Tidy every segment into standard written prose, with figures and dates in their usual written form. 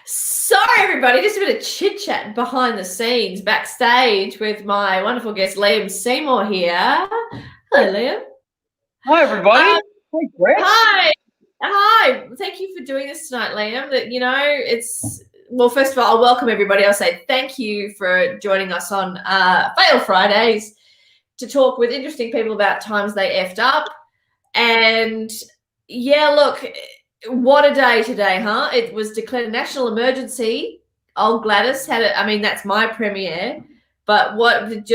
Sorry, everybody, just a bit of chit-chat behind the scenes, backstage with my wonderful guest, Liam Seymour here. Hello, Liam. Hi, everybody. Hey, Brett. Hi. Thank you for doing this tonight, Liam. Well, first of all, I'll welcome everybody. I'll say thank you for joining us on Fail Fridays to talk with interesting people about times they effed up. And yeah, look, what a day today, huh? It was declared a national emergency. Old Gladys had it. I mean, that's my premiere. But what did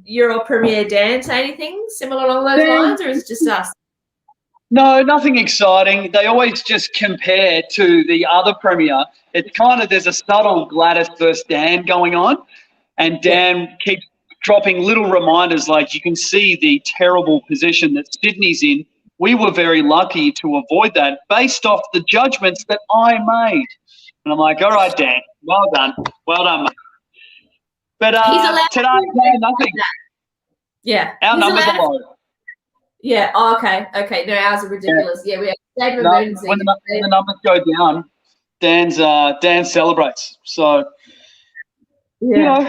your old premiere, Dan, say anything similar along those lines, or is it just us? No, nothing exciting. They always just compare to the other premiere. It's kind of, there's a subtle Gladys versus Dan going on, and Dan keeps dropping little reminders like you can see the terrible position that Sydney's in. We were very lucky to avoid that based off the judgments that I made. And I'm like, all right, Dan, well done, mate. But today, nothing. Yeah. Our numbers are low. Yeah. Oh, okay. No, ours are ridiculous. Yeah, we have state of emergency. When the numbers go down, Dan celebrates. So, you know,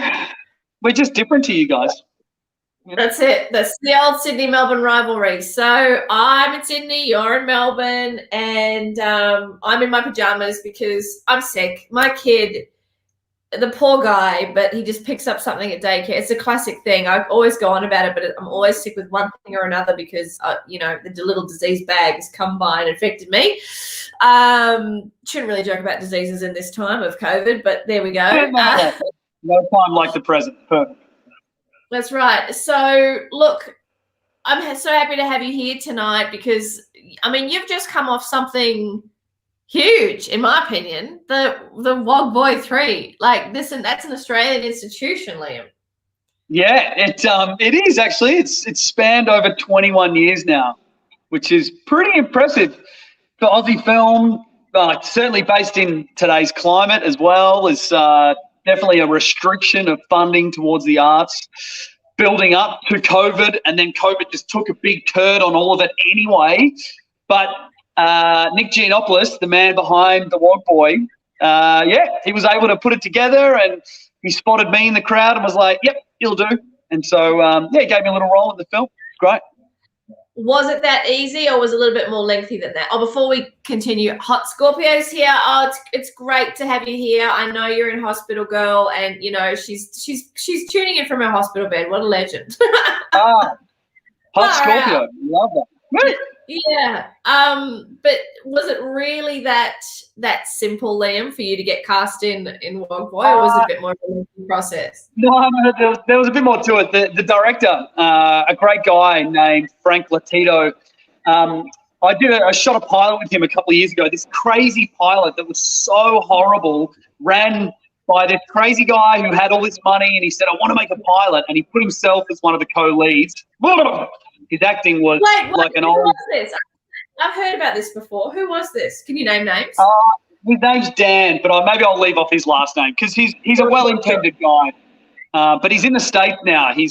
we're just different to you guys. That's it. That's the old Sydney-Melbourne rivalry. So I'm in Sydney, you're in Melbourne, and I'm in my pajamas because I'm sick. My kid, the poor guy, but he just picks up something at daycare. It's a classic thing. I always go on about it, but I'm always sick with one thing or another because, the little disease bag has come by and infected me. Shouldn't really joke about diseases in this time of COVID, but there we go. No time like the present. Perfect. That's right. So, look, I'm so happy to have you here tonight because, I mean, you've just come off something huge, in my opinion, the Wog Boy 3. Like this, and that's an Australian institution, Liam. Yeah, it is actually. It's spanned over 21 years now, which is pretty impressive for Aussie film. Certainly based in today's climate as well as definitely a restriction of funding towards the arts, building up to COVID, and then COVID just took a big turd on all of it anyway. But Nick Giannopoulos, the man behind the Wog Boy, he was able to put it together, and he spotted me in the crowd and was like, yep, you'll do. And so, he gave me a little role in the film. Great. Was it that easy, or was it a little bit more lengthy than that? Oh, before we continue, Hot Scorpio's here. Oh, it's great to have you here. I know you're in hospital, girl, and she's tuning in from her hospital bed. What a legend. Hot Scorpio, love that. Yeah. But was it really that simple, Liam, for you to get cast in Wog Boy, or was it a bit more of a lengthy process? No, there was a bit more to it. The director, a great guy named Frank Latito, I shot a pilot with him a couple of years ago, this crazy pilot that was so horrible, ran by this crazy guy who had all this money, and he said, I want to make a pilot, and he put himself as one of the co-leads. His acting was like an old... Who was this? I've heard about this before. Who was this? Can you name names? His name's Dan, but maybe I'll leave off his last name because he's a well-intended guy. But he's in the States now. He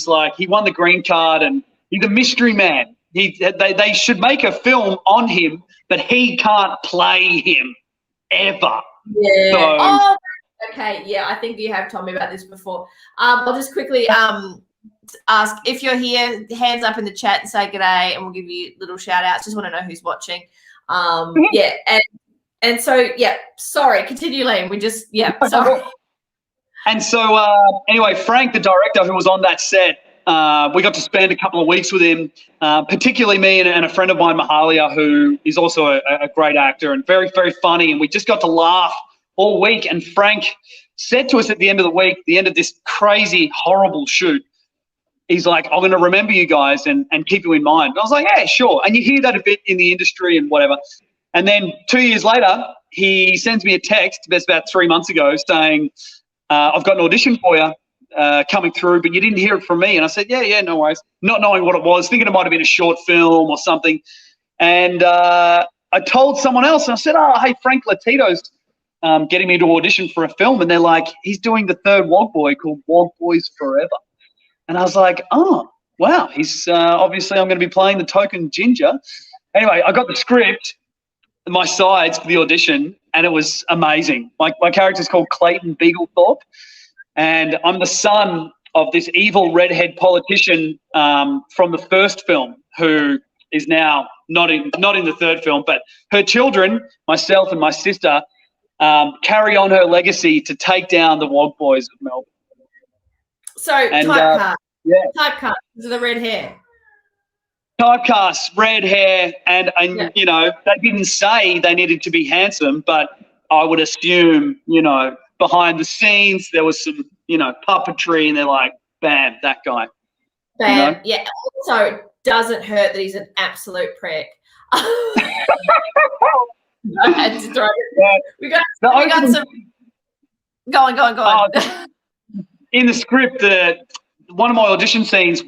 won the green card, and he's a mystery man. They should make a film on him, but he can't play him ever. Yeah. So, okay. Yeah, I think you have told me about this before. I'll just quickly ask if you're here, hands up in the chat and say g'day, and we'll give you little shout outs. Just want to know who's watching. And so sorry, continue, Liam. Sorry. And so anyway, Frank, the director who was on that set, we got to spend a couple of weeks with him, particularly me and a friend of mine, Mahalia, who is also a great actor and very, very funny, and we just got to laugh all week. And Frank said to us at the end of the week, the end of this crazy, horrible shoot, he's like, I'm going to remember you guys and keep you in mind. And I was like, yeah, sure. And you hear that a bit in the industry and whatever. And then 2 years later, he sends me a text, that's about 3 months ago, saying, I've got an audition for you coming through, but you didn't hear it from me. And I said, yeah, no worries. Not knowing what it was, thinking it might have been a short film or something. And I told someone else, and I said, hey, Frank Latito's getting me to audition for a film. And they're like, he's doing the third Wog Boy called Wog Boys Forever. And I was like, oh, wow, he's obviously I'm going to be playing the token ginger. Anyway, I got the script, my sides for the audition, and it was amazing. My character's called Clayton Beaglethorpe, and I'm the son of this evil redhead politician from the first film, who is now not in the third film, but her children, myself and my sister, carry on her legacy to take down the Wog Boys of Melbourne. So typecast. Typecast because of the red hair. Typecast, red hair, and you know, they didn't say they needed to be handsome, but I would assume, you know, behind the scenes there was some, you know, puppetry, and they're like, bam, that guy. Bam, you know? yeah. Also, it doesn't hurt that he's an absolute prick. I had to throw it. We got some. Go on. In the script, one of my audition scenes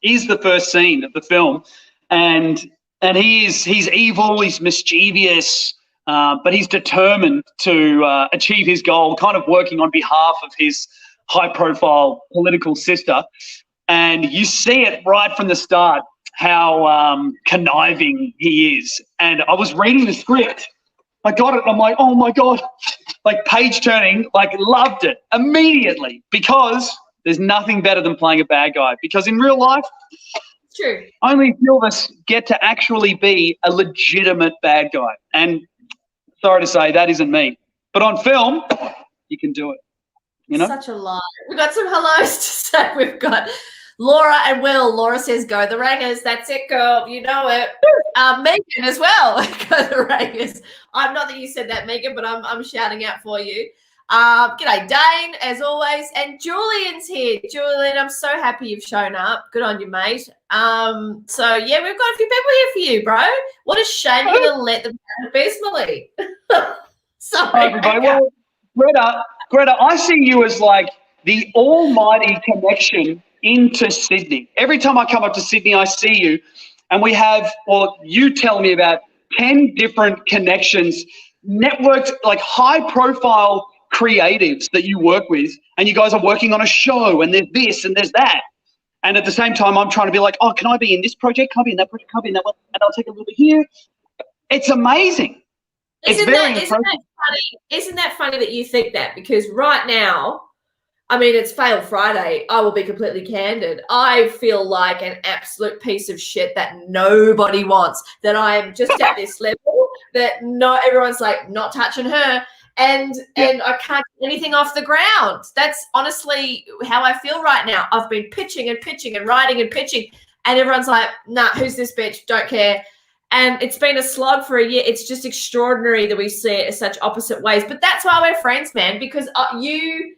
is the first scene of the film, and he's evil, he's mischievous, but he's determined to achieve his goal, kind of working on behalf of his high-profile political sister. And you see it right from the start how conniving he is. And I was reading the script, I got it, and I'm like, oh my God, like page turning, like loved it immediately, because there's nothing better than playing a bad guy. Because in real life, true, only a few of us get to actually be a legitimate bad guy. And sorry to say, that isn't me. But on film, you can do it. You know? Such a lie. We've got some hellos to say. We've got Laura and Will. Laura says, go the Rangers. That's it, girl. You know it. Megan as well. Go the Rangers. I'm not that you said that, Megan, but I'm shouting out for you. G'day, Dane, as always. And Julian's here. Julian, I'm so happy you've shown up. Good on you, mate. So, yeah, we've got a few people here for you, bro. What a shame you're going to let them down abysmally. Sorry. Well, Greta, I see you as like the almighty connection into Sydney. Every time I come up to Sydney, I see you, and we have, or you tell me about 10 different connections, networked, like high-profile creatives that you work with, and you guys are working on a show, and there's this and there's that. And at the same time, I'm trying to be like, oh, can I be in this project? Can I be in that project? Can I be in that one? And I'll take a little bit here. It's amazing. Isn't that funny that you think that? Because right now, I mean, it's Fail Friday. I will be completely candid. I feel like an absolute piece of shit that nobody wants, that I am just at this level, that everyone's like, not touching her. And I can't get anything off the ground. That's honestly how I feel right now. I've been pitching and writing and pitching, and everyone's like, nah, who's this bitch? Don't care. And it's been a slog for a year. It's just extraordinary that we see it in such opposite ways. But that's why we're friends, man, because you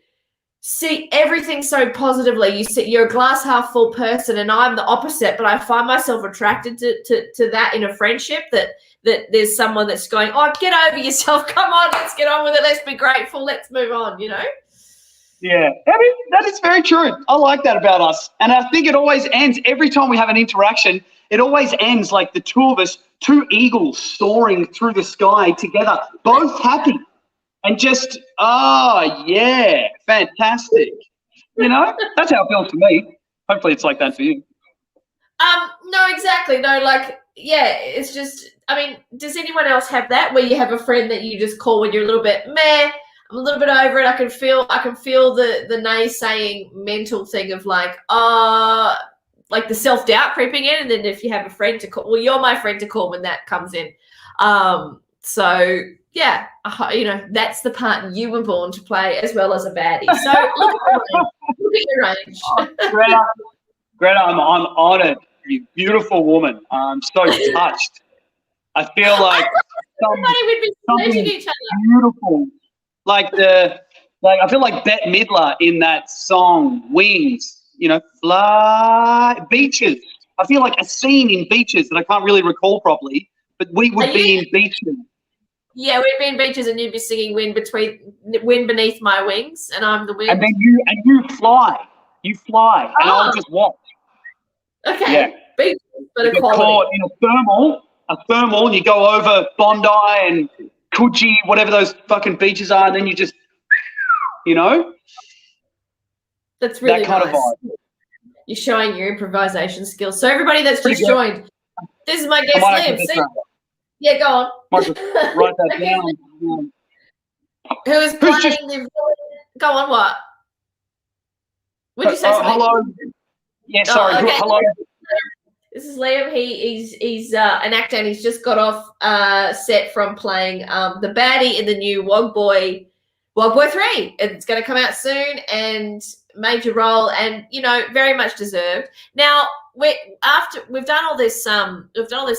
see everything so positively. You're a glass half full person, and I'm the opposite. But I find myself attracted to that in a friendship, that there's someone that's going, oh, get over yourself. Come on, let's get on with it. Let's be grateful. Let's move on, you know? Yeah, that is very true. I like that about us. And I think it always ends, every time we have an interaction, it always ends like the two of us, two eagles soaring through the sky together, both happy and just, oh, yeah, fantastic. You know, that's how it feels to me. Hopefully it's like that for you. No, exactly. No, like, yeah, it's just, I mean, does anyone else have that where you have a friend that you just call when you're a little bit meh, I'm a little bit over it. I can feel the naysaying mental thing of like the self-doubt creeping in. And then if you have a friend to call, well, you're my friend to call when that comes in. So yeah, you know, that's the part you were born to play as well as a baddie. So look at your range. Greta, I'm honored. You beautiful woman. I'm so touched. I feel like everybody would be slating each other. Beautiful. Like I feel like Bette Midler in that song Wings, you know, fly, Beaches. I feel like a scene in Beaches that I can't really recall properly, but we would be in Beaches. Yeah, we'd be in Beaches, and you'd be singing Wind Beneath My Wings, and I'm the wind. And then you fly. You fly, and I'll just watch. Okay. Yeah. Beaches, but you get caught in a thermal, and you go over Bondi and Coogee, whatever those fucking beaches are, and then you just, you know. That's really that kind nice. of vibe. You're showing your improvisation skills. So everybody that's just joined, this is my guest, Liam. Yeah, go on. Might just write that down. Who is Who's playing just the villain? Go on, what? Would you say something? hello? Yeah, sorry. Oh, okay. Hello. This is Liam. He's an actor, and he's just got off set from playing the baddie in the new Wogboy 3. It's going to come out soon, and major role, and very much deserved. Now we've done all this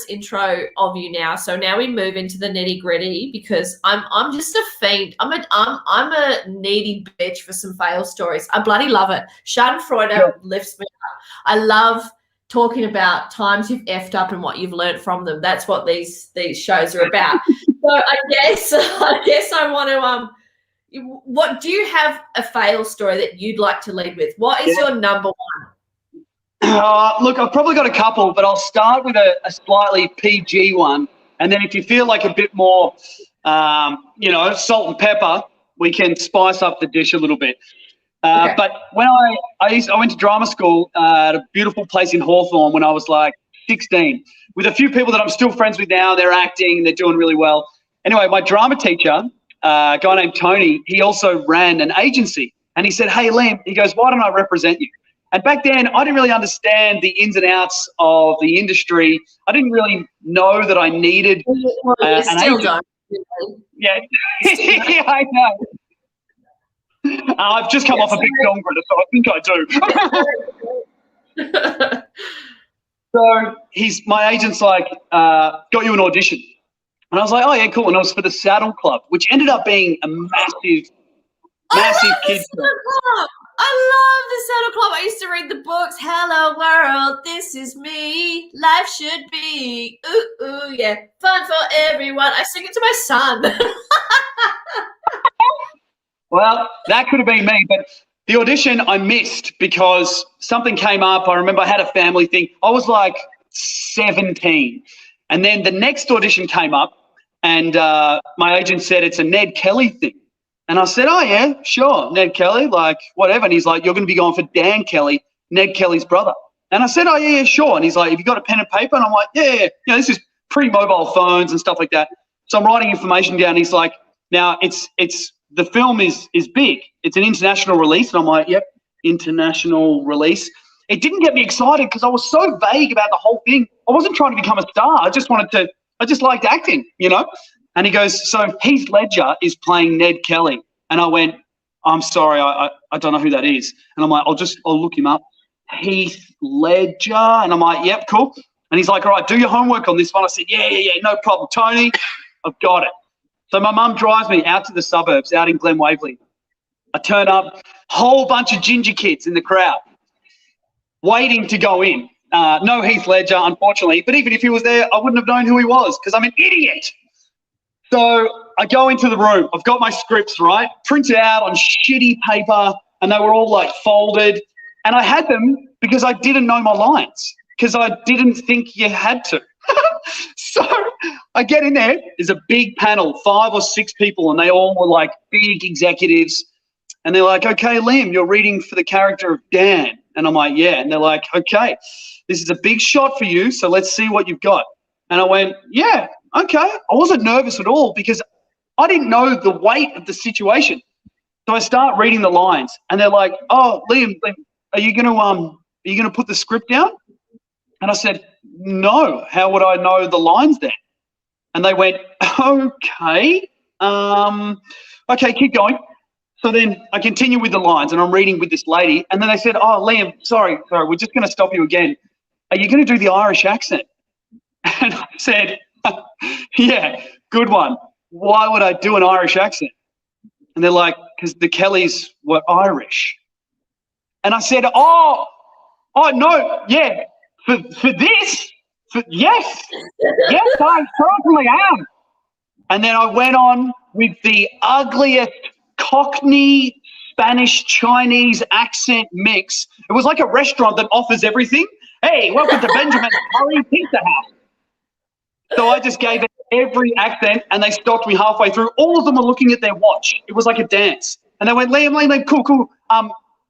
intro of you now, so now we move into the nitty gritty, because I'm just a fiend. I'm a needy bitch for some fail stories. I bloody love it. Schadenfreude lifts me up. I love talking about times you've effed up and what you've learned from them. That's what these shows are about. So I guess I want to what do you have a fail story that you'd like to lead with? What is your number one? Look, I've probably got a couple, but I'll start with a slightly PG one, and then if you feel like a bit more, salt and pepper, we can spice up the dish a little bit. Okay. But when I went to drama school at a beautiful place in Hawthorne when I was like 16, with a few people that I'm still friends with now. They're acting, they're doing really well. Anyway, my drama teacher, a guy named Tony, he also ran an agency, and he said, "Hey, Liam," he goes, "why don't I represent you?" And back then, I didn't really understand the ins and outs of the industry. I didn't really know that I needed an agent. Don't. Yeah, yeah, I know. I've just come off a big film credit, so I think I do. So my agent's like, got you an audition. And I was like, oh, yeah, cool. And it was for the Saddle Club, which ended up being a massive kids club. I love the Saddle Club. I used to read the books. Hello, world. This is me. Life should be. Ooh, ooh, yeah. Fun for everyone. I sing it to my son. Well, that could have been me, but the audition I missed because something came up. I remember I had a family thing. I was like 17. And then the next audition came up, and my agent said it's a Ned Kelly thing. And I said, oh, yeah, sure, Ned Kelly, like whatever. And he's like, you're going to be going for Dan Kelly, Ned Kelly's brother. And I said, oh, yeah, sure. And he's like, have you got a pen and paper? And I'm like, yeah. This is pre-mobile phones and stuff like that. So I'm writing information down. He's like, now it's the film is big. It's an international release. And I'm like, yep, international release. It didn't get me excited because I was so vague about the whole thing. I wasn't trying to become a star. I just liked acting, And he goes, so Heath Ledger is playing Ned Kelly. And I went, I'm sorry, I don't know who that is. And I'm like, I'll look him up. Heath Ledger. And I'm like, yep, cool. And he's like, all right, do your homework on this one. I said, yeah, no problem. Tony, I've got it. So my mum drives me out to the suburbs, out in Glen Waverley. I turn up, whole bunch of ginger kids in the crowd, waiting to go in. No Heath Ledger, unfortunately. But even if he was there, I wouldn't have known who he was because I'm an idiot. So I go into the room. I've got my scripts, right, printed out on shitty paper, and they were all, like, folded. And I had them because I didn't know my lines, because I didn't think you had to. So I get in there. There's a big panel, 5 or 6 people, and they all were, like, big executives. And they're like, okay, Liam, you're reading for the character of Dan. And I'm like, yeah. And they're like, okay, this is a big shot for you, so let's see what you've got. And I went, yeah, okay. I wasn't nervous at all because I didn't know the weight of the situation. So I start reading the lines, and they're like, oh, Liam, are you gonna put the script down? And I said, no. How would I know the lines then? And they went, okay, okay, keep going. So then I continue with the lines, and I'm reading with this lady, and then they said, oh, Liam, sorry, we're just going to stop you again. Are you going to do the Irish accent? And I said, yeah, good one. Why would I do an Irish accent? And they're like, because the Kellys were Irish. And I said, oh, no, yeah, for this, yes, I certainly am. And then I went on with the ugliest Cockney Spanish Chinese accent mix. It was like a restaurant that offers everything. Hey, welcome to Benjamin's Curry Pizza House. So I just gave it every accent, and they stopped me halfway through. All of them were looking at their watch. It was like a dance. And they went, Liam, cool.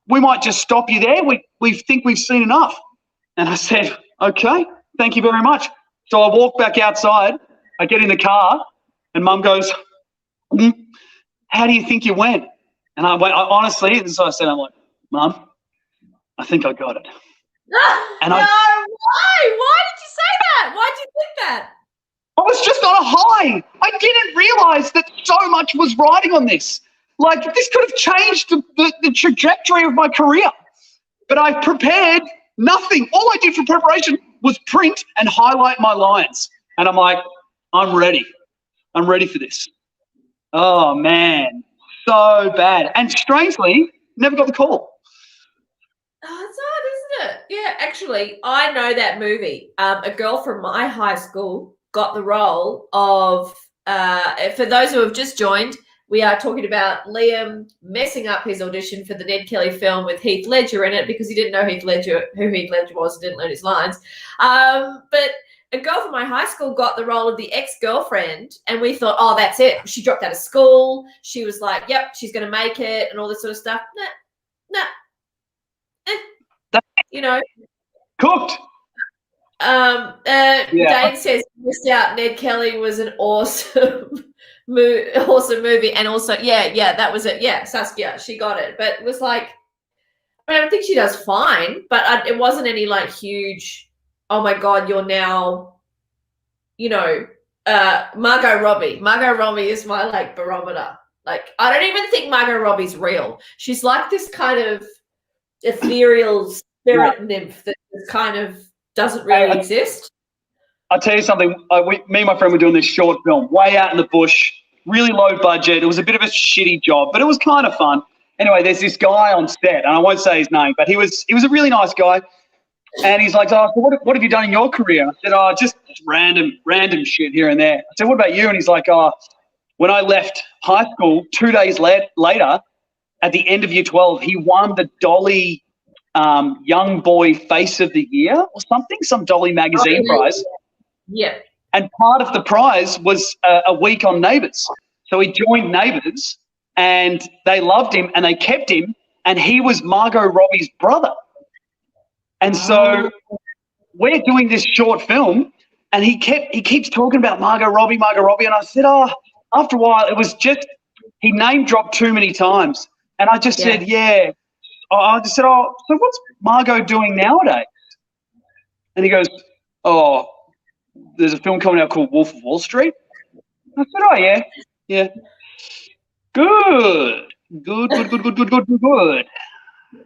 We might just stop you there. We think we've seen enough. And I said, okay, thank you very much. So I walk back outside. I get in the car, and Mum goes, how do you think you went? And I went, honestly, and so I said, I'm like, Mum, I think I got it. And no, why? Why did you say that? Why did you think that? I was just on a high. I didn't realise that so much was riding on this. Like, this could have changed the trajectory of my career. But I prepared nothing. All I did for preparation was print and highlight my lines. And I'm like, I'm ready. I'm ready for this. Oh, man. So bad. And strangely, never got the call. Oh, it's odd, isn't it? Yeah, actually, I know that movie. A girl from my high school got the role of, for those who have just joined, we are talking about Liam messing up his audition for the Ned Kelly film with Heath Ledger in it because he didn't know who Heath Ledger was and didn't learn his lines. But a girl from my high school got the role of the ex-girlfriend, and we thought, oh, that's it. She dropped out of school. She was like, yep, she's going to make it and all this sort of stuff. Nah. You know, cooked. Dane says missed out. Ned Kelly was an awesome movie, and also that was it. Yeah, Saskia, she got it, but it was like, I mean, I think she does fine, but it wasn't any like huge. Oh my God, you're now, Margot Robbie. Margot Robbie is my like barometer. Like, I don't even think Margot Robbie's real. She's like this kind of ethereal spirit nymph that kind of doesn't really exist. I'll tell you something. Me and my friend were doing this short film way out in the bush, really low budget. It was a bit of a shitty job, but it was kind of fun. Anyway, there's this guy on set, and I won't say his name, but he was a really nice guy. And he's like, oh, so what have you done in your career? I said, oh, just random shit here and there. I said, what about you? And he's like, oh, when I left high school, 2 days later, at the end of year 12, he won the Dolly Young Boy Face of the Year or something, some Dolly magazine prize. Yeah. And part of the prize was a week on Neighbours. So he joined Neighbours, and they loved him and they kept him, and he was Margot Robbie's brother. And so we're doing this short film, and he keeps talking about Margot Robbie. And I said, oh, after a while, it was just, he name dropped too many times. And I just said, yeah. I just said, oh, so what's Margot doing nowadays? And he goes, oh, there's a film coming out called Wolf of Wall Street. I said, oh, yeah. Good.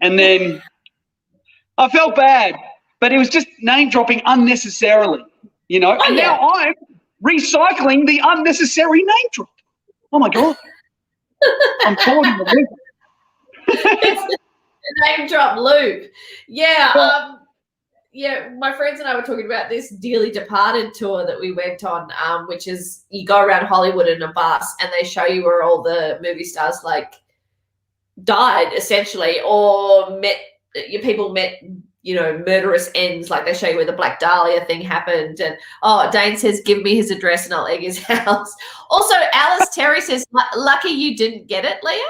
And then I felt bad, but it was just name dropping unnecessarily, and now I'm recycling the unnecessary name drop. Oh, my God. I'm caught in the loop. It's a name drop loop. Yeah. My friends and I were talking about this Dearly Departed tour that we went on, which is you go around Hollywood in a bus and they show you where all the movie stars like died essentially, or people met murderous ends. Like they show you where the Black Dahlia thing happened. And Dane says, give me his address and I'll egg his house. Also, Alice Terry says, lucky you didn't get it, Leah.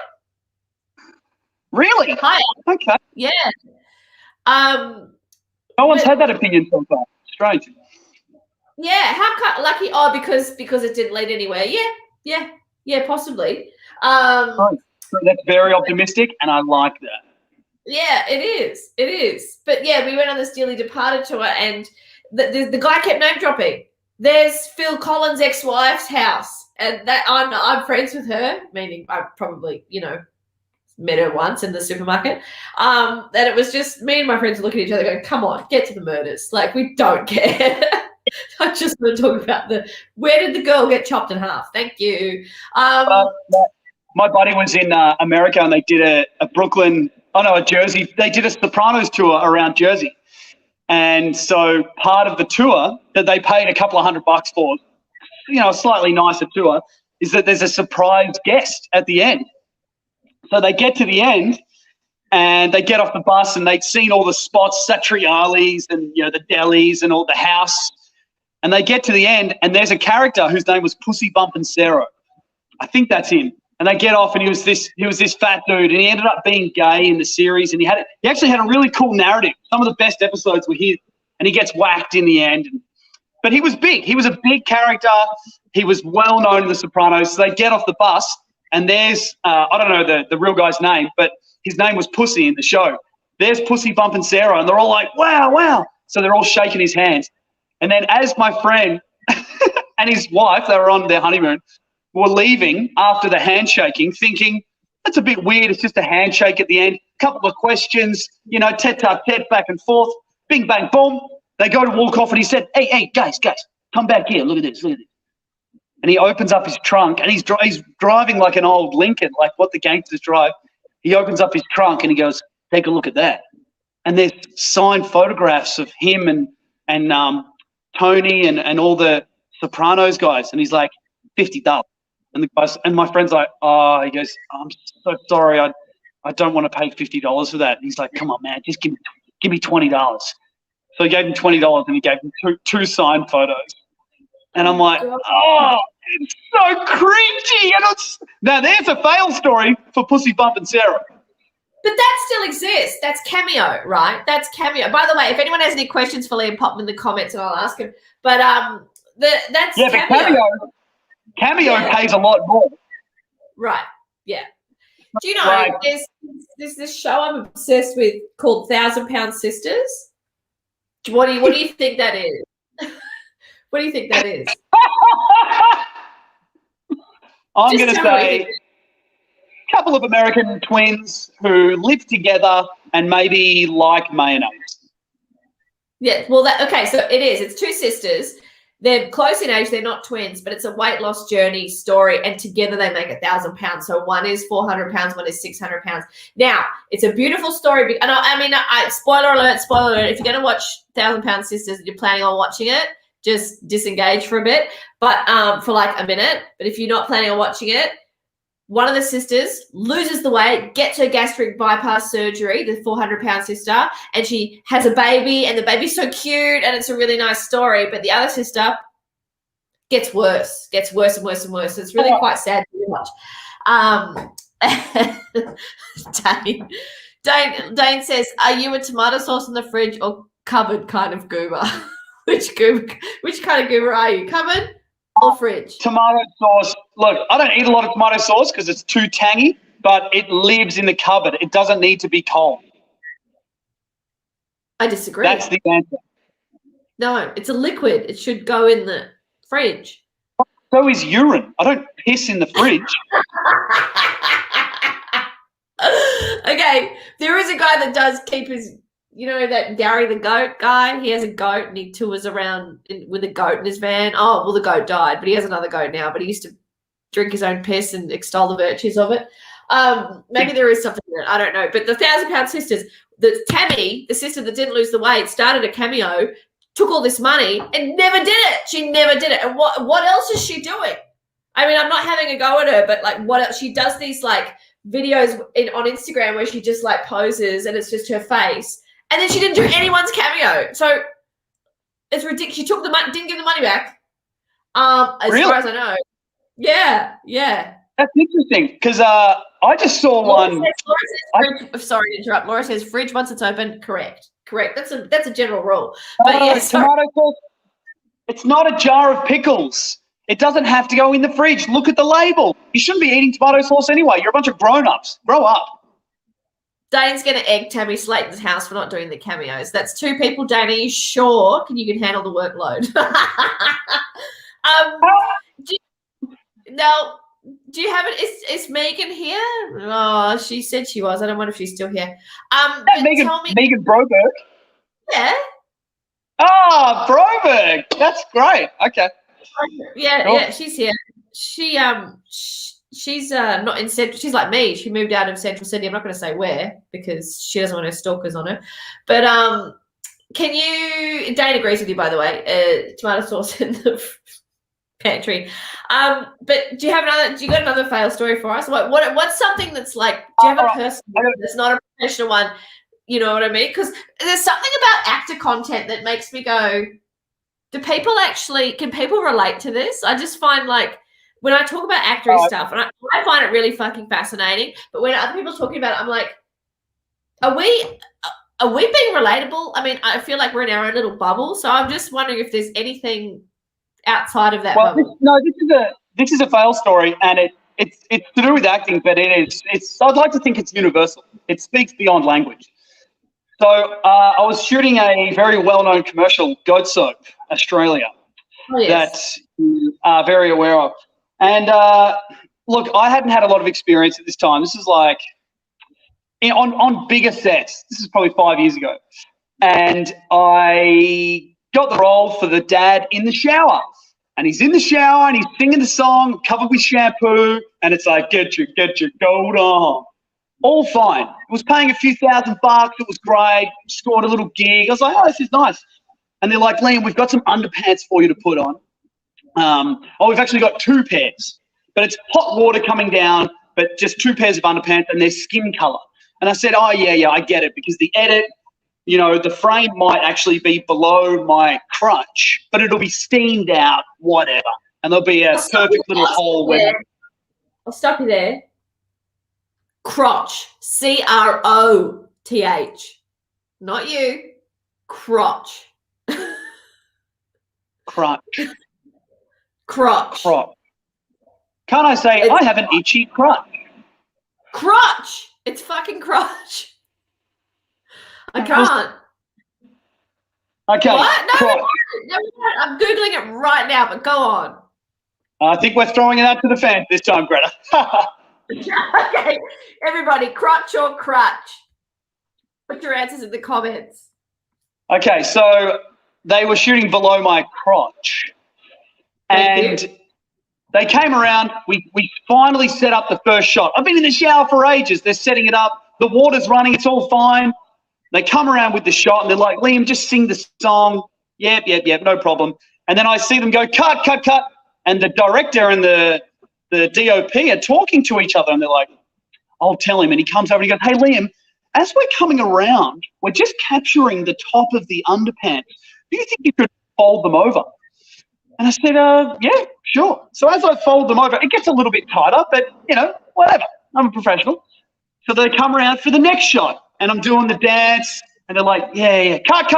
Really? Hi. Okay. Yeah. No one's had that opinion so far. Strange. Yeah. How lucky? Oh, because it didn't lead anywhere. Yeah. Possibly. That's very optimistic, and I like that. Yeah, it is. But yeah, we went on this Dearly Departed tour, and the guy kept name dropping. There's Phil Collins' ex-wife's house, and that I'm friends with her, meaning I probably met her once in the supermarket. And it was just me and my friends looking at each other going, come on, get to the murders. Like, we don't care. I just want to talk about where did the girl get chopped in half? Thank you. My buddy was in America, and they did a Jersey. They did a Sopranos tour around Jersey. And so part of the tour that they paid a couple of $100 for, a slightly nicer tour, is that there's a surprise guest at the end. So they get to the end and they get off the bus and they'd seen all the spots, Satriali's and, the delis and all the house. And they get to the end and there's a character whose name was Pussy Bumpin' Sarah. I think that's him. And they get off and he was this fat dude, and he ended up being gay in the series, and he actually had a really cool narrative. Some of the best episodes were his, and he gets whacked in the end. But he was big. He was a big character. He was well known in The Sopranos. So they get off the bus, and there's I don't know the real guy's name, but his name was Pussy in the show. There's Pussy bumping Sarah, and they're all like, wow, wow. So they're all shaking his hands. And then as my friend and his wife, they were on their honeymoon, were leaving after the handshaking, thinking, that's a bit weird. It's just a handshake at the end. Couple of questions, tete-a-tete, back and forth. Bing, bang, boom. They go to walk off, and he said, hey, guys, come back here. Look at this. And he opens up his trunk, and he's driving like an old Lincoln, like what the gangsters drive. He opens up his trunk, and he goes, take a look at that. And there's signed photographs of him and Tony and all the Sopranos guys. And he's like, $50. And my friend's like, oh, he goes, I'm so sorry. I don't want to pay $50 for that. And he's like, come on, man, just give me $20. So he gave him $20, and he gave him two signed photos. And I'm like, oh, it's so cringy. And now there's a fail story for Pussy Bump and Sarah. But that still exists. That's Cameo, right? That's Cameo. By the way, if anyone has any questions for Liam, pop them in the comments and I'll ask him. But that's Cameo. But Cameo pays a lot more. Right. Yeah. Do you know there's this show I'm obsessed with called 1,000 Pound Sisters? What do you think that is? What do you think that is? I'm going to say a couple of American twins who live together and maybe like mayonnaise. Yeah, well, okay, so it is. It's two sisters. They're close in age. They're not twins, but it's a weight loss journey story, and together they make 1,000 pounds. So one is 400 pounds, one is 600 pounds. Now, it's a beautiful story. And spoiler alert, if you're going to watch 1,000 Pound Sisters and you're planning on watching it, just disengage for a bit, but for like a minute. But if you're not planning on watching it, one of the sisters loses the weight, gets her gastric bypass surgery, the 400-pound sister, and she has a baby, and the baby's so cute, and it's a really nice story. But the other sister gets worse and worse and worse. It's really quite sad to watch. Dane says, are you a tomato sauce in the fridge or cupboard kind of goober? Which kind of goober are you? Cupboard or fridge? Tomato sauce. Look, I don't eat a lot of tomato sauce because it's too tangy, but it lives in the cupboard. It doesn't need to be cold. I disagree. That's the answer. No, it's a liquid. It should go in the fridge. So is urine. I don't piss in the fridge. Okay, there is a guy that does keep his, that Gary the goat guy. He has a goat and he tours around with a goat in his van. Oh, well, the goat died, but he has another goat now. But he used to drink his own piss and extol the virtues of it. Maybe there is something there. I don't know. But the 1,000-pound sisters, Tammy, the sister that didn't lose the weight, started a Cameo, took all this money and never did it. She never did it. And what else is she doing? I mean, I'm not having a go at her, but like what else? She does these like videos on Instagram where she just like poses and it's just her face. And then she didn't do anyone's Cameo. So it's ridiculous. She took the money, didn't give the money back. As far as I know. Yeah. That's interesting because I just saw one. Sorry to interrupt. Laura says fridge once it's open. Correct. That's a general rule. But tomato sauce. It's not a jar of pickles. It doesn't have to go in the fridge. Look at the label. You shouldn't be eating tomato sauce anyway. You're a bunch of grown-ups. Grow up. Dane's going to egg Tammy Slayton's house for not doing the Cameos. That's two people. Dane, are you sure? You can handle the workload? Do you have it? Is Megan here? Oh, she said she was. I don't wonder if she's still here. Megan Broberg. Yeah. Oh, Broberg. That's great. Okay. Yeah, cool. Yeah, she's here. She's not in Central. She's like me. She moved out of Central Sydney. I'm not going to say where because she doesn't want her stalkers on her. But can you? Dane agrees with you, by the way. Tomato sauce in the pantry. But do you got another fail story for us? What's something that's like? Do you have a personal one that's not a professional one? You know what I mean? Because there's something about actor content that makes me go, can people relate to this? I just find like when I talk about acting stuff, and I find it really fucking fascinating, but when other people are talking about it, I'm like, are we being relatable? I mean, I feel like we're in our own little bubble, so I'm just wondering if there's anything outside of that bubble. This is a fail story, and it's to do with acting, but I'd like to think it's universal. It speaks beyond language. So I was shooting a very well-known commercial, Goat Soap, Australia, that you are very aware of. And look, I hadn't had a lot of experience at this time. This is like on bigger sets. This is probably 5 years ago. And I got the role for the dad in the shower. And he's in the shower and he's singing the song, covered with shampoo, and it's like, get your goat on. All fine. It was paying a few $1,000. It was great. Scored a little gig. I was like, oh, this is nice. And they're like, Liam, we've got some underpants for you to put on. We've actually got 2 pairs. But it's hot water coming down, but just 2 pairs of underpants, and they're skin color. And I said, oh, yeah, I get it, because the edit, you know, the frame might actually be below my crotch, but it'll be steamed out, whatever. And there'll be a perfect little hole where... I'll stop you there. Crotch. C-R-O-T-H. Not you. Crotch. Crotch. Crotch. Crotch. Can't I say, I have an itchy crotch? Crotch. It's fucking crotch. I can't. Okay. What? No, I'm Googling it right now, but go on. I think we're throwing it out to the fans this time, Greta. Okay. Everybody, crotch or crutch? Put your answers in the comments. Okay, so they were shooting below my crotch. And they came around. We finally set up the first shot. I've been in the shower for ages. They're setting it up. The water's running. It's all fine. They come around with the shot, and they're like, Liam, just sing the song. Yep, no problem. And then I see them go, cut. And the director and the DOP are talking to each other, and they're like, I'll tell him. And he comes over and he goes, hey, Liam, as we're coming around, we're just capturing the top of the underpants. Do you think you could fold them over? And I said, yeah, sure. So as I fold them over, it gets a little bit tighter, but, you know, whatever. I'm a professional. So they come around for the next shot, and I'm doing the dance, and they're like, yeah, cut.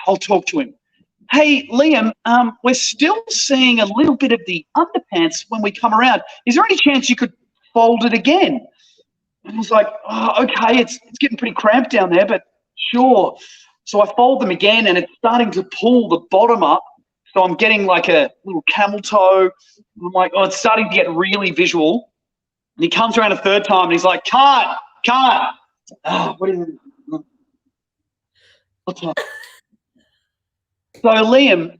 I'll talk to him. Hey, Liam, we're still seeing a little bit of the underpants when we come around. Is there any chance you could fold it again? And I was like, oh, okay, it's getting pretty cramped down there, but sure. So I fold them again, and it's starting to pull the bottom up. So I'm getting like a little camel toe. I'm like, oh, it's starting to get really visual. And he comes around a third time, and he's like, cut. Oh, what is it? What's that? So, Liam,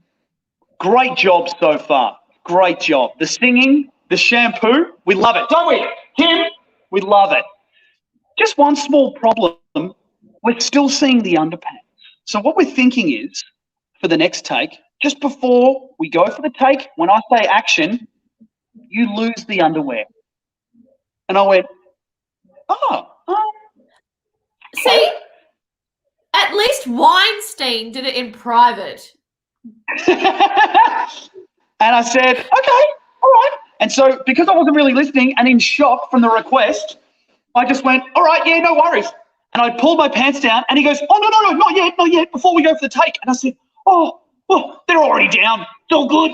great job so far. Great job. The singing, the shampoo, we love it. Don't we? Kim, we love it. Just one small problem, we're still seeing the underpants. So what we're thinking is, for the next take, just before we go for the take, when I say action, you lose the underwear. And I went, See? At least Weinstein did it in private. And I said, okay, all right. And so because I wasn't really listening and in shock from the request, I just went, all right, yeah, no worries. And I pulled my pants down, and he goes, oh, no, not yet, before we go for the take. And I said, oh, they're already down. It's all good.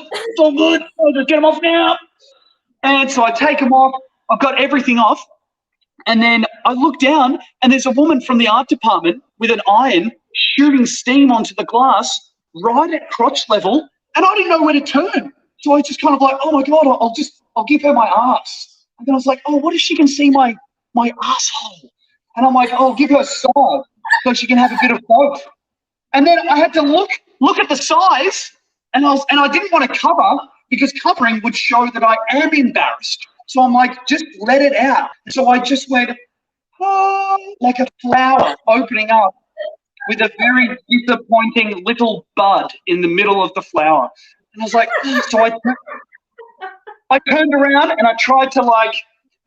I'll just get them off now. And so I take them off. I've got everything off. And then I look down, and there's a woman from the art department with an iron shooting steam onto the glass right at crotch level, and I didn't know where to turn. So I just kind of like, oh my God, I'll give her my ass. And then I was like, oh, what if she can see my asshole? And I'm like, oh, I'll give her a side so she can have a bit of both. And then I had to look at the size, and I didn't want to cover, because covering would show that I am embarrassed. So I'm like, just let it out. So I just went, oh, like a flower opening up with a very disappointing little bud in the middle of the flower. And I was like, so I turned around and I tried to, like,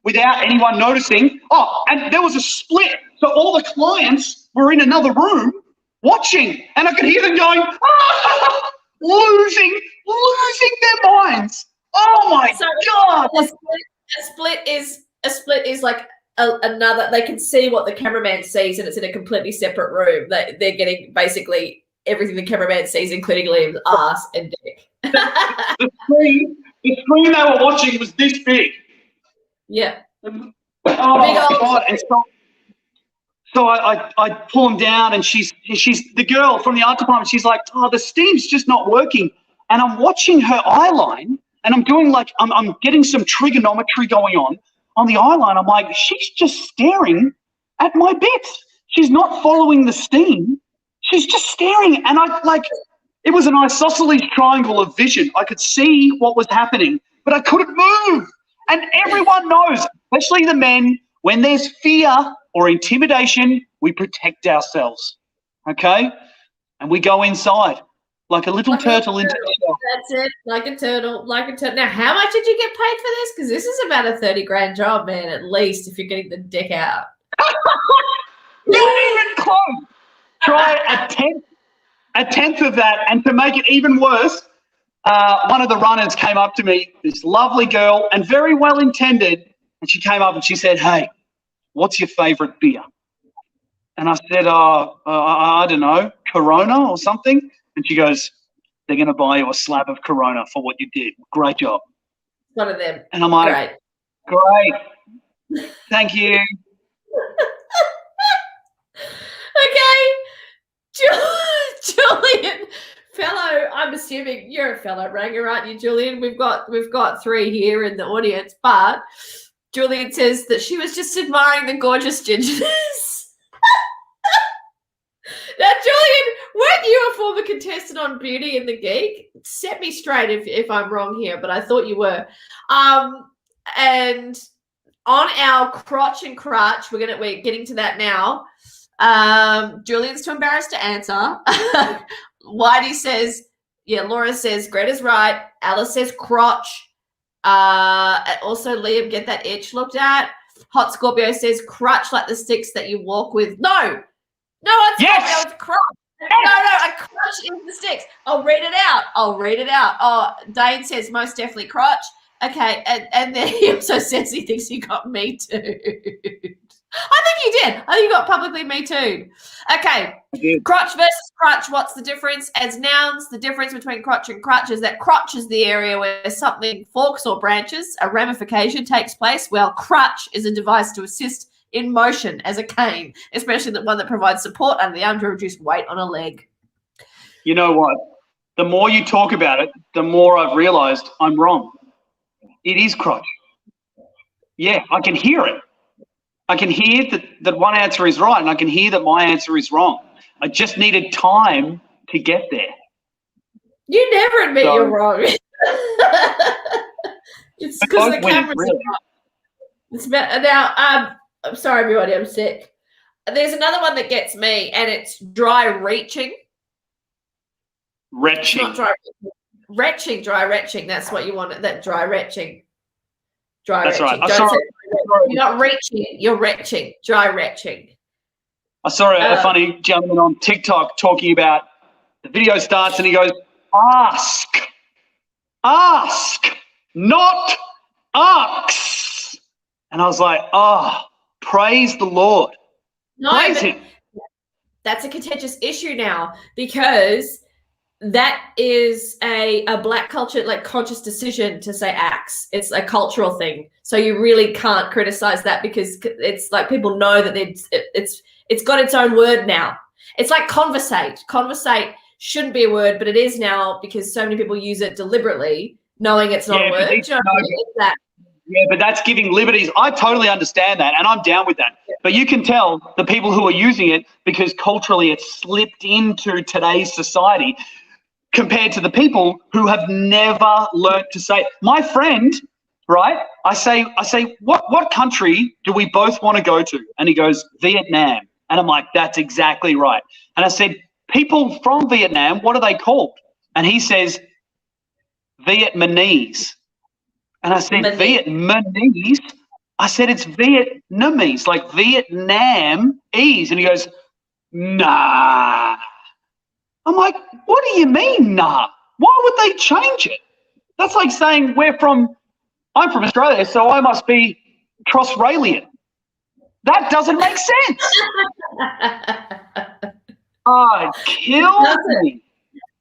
without anyone noticing, and there was a split. So all the clients were in another room watching, and I could hear them going, losing their minds. Oh my God. A split is like another, they can see what the cameraman sees, and it's in a completely separate room. They're getting basically everything the cameraman sees, including Liam's ass and dick. The screen they were watching was this big. Yeah. Oh, God. And so I pull him down, and she's the girl from the art department. She's like, oh, the steam's just not working. And I'm watching her eye line, and I'm doing like, I'm getting some trigonometry going on the eye line. I'm like, she's just staring at my bits. She's not following the steam. She's just staring. And it was an isosceles triangle of vision. I could see what was happening, but I couldn't move. And everyone knows, especially the men, when there's fear or intimidation, we protect ourselves, okay? And we go inside like a little turtle into the shell. That's it, like a turtle. Now, how much did you get paid for this? Because this is about a 30 grand job, man, at least, if you're getting the dick out. Not even close. Try a tenth of that. And to make it even worse, one of the runners came up to me, this lovely girl, and very well intended, and she came up and she said, hey, what's your favourite beer? And I said, I don't know, Corona or something. And she goes, they're going to buy you a slab of Corona for what you did. Great job. One of them. And I'm like, great. Thank you. Okay. Julian, I'm assuming you're a fellow ranger, aren't you, Julian? We've got 3 here in the audience, but Julian says that she was just admiring the gorgeous gingerness. Now, Julian, weren't you a former contestant on Beauty and the Geek? Set me straight if I'm wrong here, but I thought you were. And on our crotch and crutch, we're getting to that now. Julian's too embarrassed to answer. Whitey says, yeah, Laura says, Greta's right. Alice says crotch. Also, Liam, get that itch looked at. Hot Scorpio says crutch like the sticks that you walk with. No, Yes. It's crotch. No, a crotch is the sticks. I'll read it out. Oh, Dane says most definitely crotch. Okay, and then he also says he thinks he got me too. I think he did. I think he got publicly me too. Okay, crotch versus crutch. What's the difference? As nouns, the difference between crotch and crutch is that crotch is the area where something forks or branches, a ramification takes place, while crutch is a device to assist in motion as a cane, especially the one that provides support under the arm to reduce weight on a leg. You know what? The more you talk about it, the more I've realised I'm wrong. It is crotch. Yeah, I can hear it. I can hear that one answer is right, and I can hear that my answer is wrong. I just needed time to get there. You never admit you're wrong. It's because the camera's really. It's about now. I'm sorry, everybody. I'm sick. There's another one that gets me, and it's dry reaching. Retching. It's not dry retching. That's what you want. That dry retching. That's retching. Right. You're not reaching. You're retching. Dry retching. I saw a funny gentleman on TikTok talking about the video starts and he goes, ask, not ask. And I was like, oh, praise the Lord. No, praise him. That's a contentious issue now because that is a black culture, like conscious decision to say axe. It's a cultural thing. So you really can't criticize that because it's like people know that it's got its own word now. It's like conversate. Conversate shouldn't be a word, but it is now because so many people use it deliberately, knowing it's not a word. Yeah, but that's giving liberties. I totally understand that, and I'm down with that. Yeah. But you can tell the people who are using it because culturally it's slipped into today's society compared to the people who have never learnt to say it. My friend, right, I say, what country do we both want to go to? And he goes, Vietnam. And I'm like, that's exactly right. And I said, people from Vietnam, what are they called? And he says, Vietnamese. And I said, Vietnamese? I said, it's Vietnamese, like Vietnamese. And he goes, nah. I'm like, what do you mean, nah? Why would they change it? That's like saying I'm from Australia, so I must be Trosralian. That doesn't make sense. Oh, it kills me.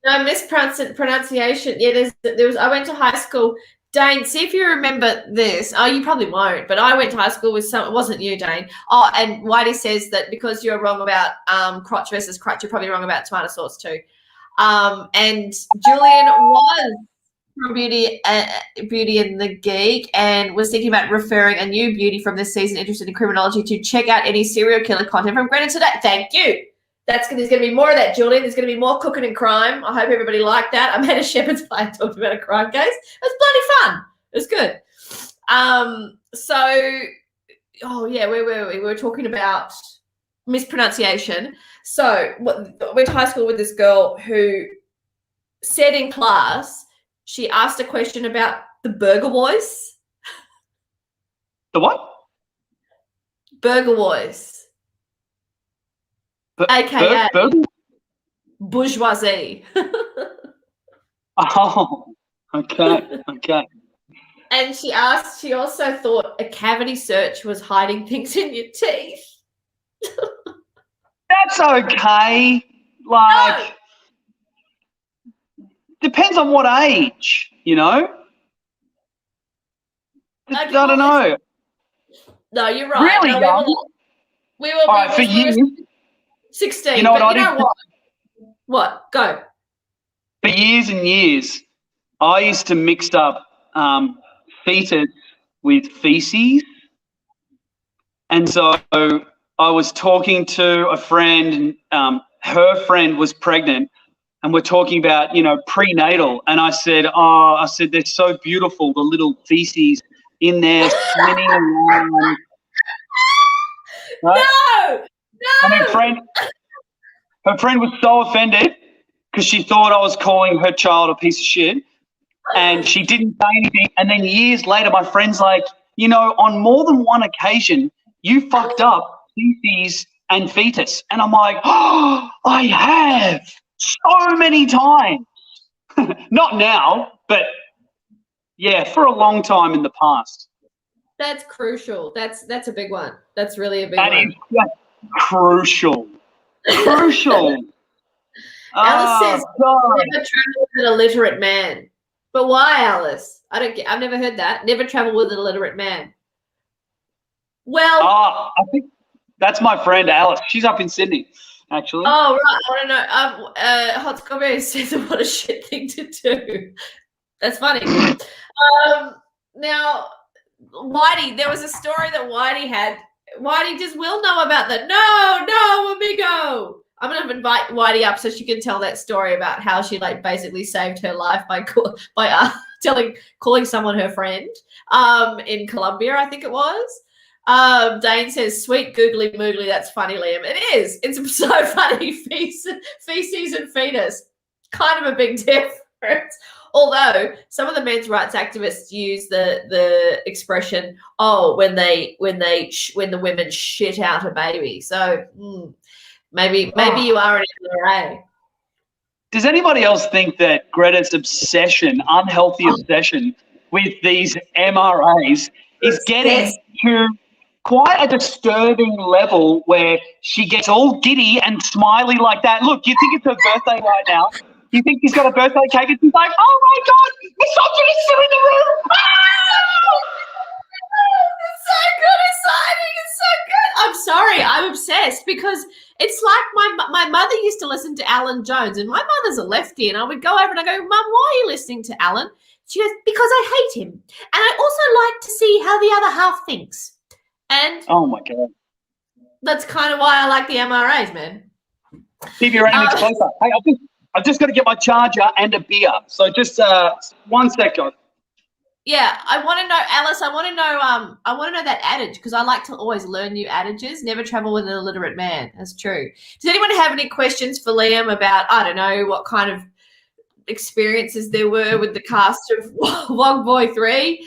No, mispronunciation. Yeah, there was. I went to high school. Dane, see if you remember this. Oh, you probably won't, but I went to high school with some. It wasn't you, Dane. Oh, and Whitey says that because you're wrong about crotch versus crutch, you're probably wrong about tomato sauce too. And Julian was from Beauty and the Geek, and was thinking about referring a new beauty from this season interested in criminology to check out any serial killer content from Granted today. Thank you. There's going to be more of that, Julian. There's going to be more cooking and crime. I hope everybody liked that. I made a shepherd's pie and talked about a crime case. It was bloody fun. It was good. Where were we? We were talking about mispronunciation. So went to high school with this girl who said in class, she asked a question about the Burger Boys. The what? Burger Boys. AKA bourgeoisie. Oh, okay. And she also thought a cavity search was hiding things in your teeth. That's okay. Like, depends on what age, you know? I don't know. No, you're right. Really young? We were all right, for you. 16. You know what I did? You know what? What? Go. For years and years, I used to mix up fetus with feces. And so I was talking to a friend, and her friend was pregnant, and we're talking about, prenatal. And I said, they're so beautiful, the little feces in there swimming around. Right? No! And her friend was so offended because she thought I was calling her child a piece of shit, and she didn't say anything. And then years later, my friend's like, on more than one occasion, you fucked up feces and fetus. And I'm like, oh, I have so many times. Not now, but yeah, for a long time in the past. That's crucial. That's a big one. That's really a big one. That is crucial. Crucial. Alice says, never travel with an illiterate man. But why, Alice? I've never heard that. Never travel with an illiterate man. Well, I think that's my friend Alice. She's up in Sydney, actually. Oh, right. I want to know. Hot Scorpio says, what a shit thing to do. That's funny. Now, Whitey, there was a story that Whitey had. Whitey, does Will know about that? No, amigo. I'm going to invite Whitey up so she can tell that story about how she basically saved her life by calling someone her friend in Colombia, I think it was. Dane says, sweet googly moogly, that's funny, Liam. It is. It's so funny. Feces and fetus. Kind of a big difference. Although some of the men's rights activists use the expression, when the women shit out a baby. So maybe you are an NRA. Does anybody else think that Greta's unhealthy obsession with these MRAs is getting to quite a disturbing level where she gets all giddy and smiley like that? Look, you think it's her birthday right now. You think she's got a birthday cake and she's like, oh my God, misogynists are in the room. It's so good, exciting, it's so good. I'm sorry, I'm obsessed because it's like my mother used to listen to Alan Jones, and my mother's a lefty, and I would go over and I go, Mum, why are you listening to Alan? She goes, because I hate him. And I also like to see how the other half thinks. And oh my God. That's kind of why I like the MRAs, man. Keep your enemies closer. Hey, I've just got to get my charger and a beer. So just 1 second. Yeah, I want to know, Alice. I want to know that adage because I like to always learn new adages. Never travel with an illiterate man. That's true. Does anyone have any questions for Liam about, I don't know, what kind of experiences there were with the cast of Wog Boy 3?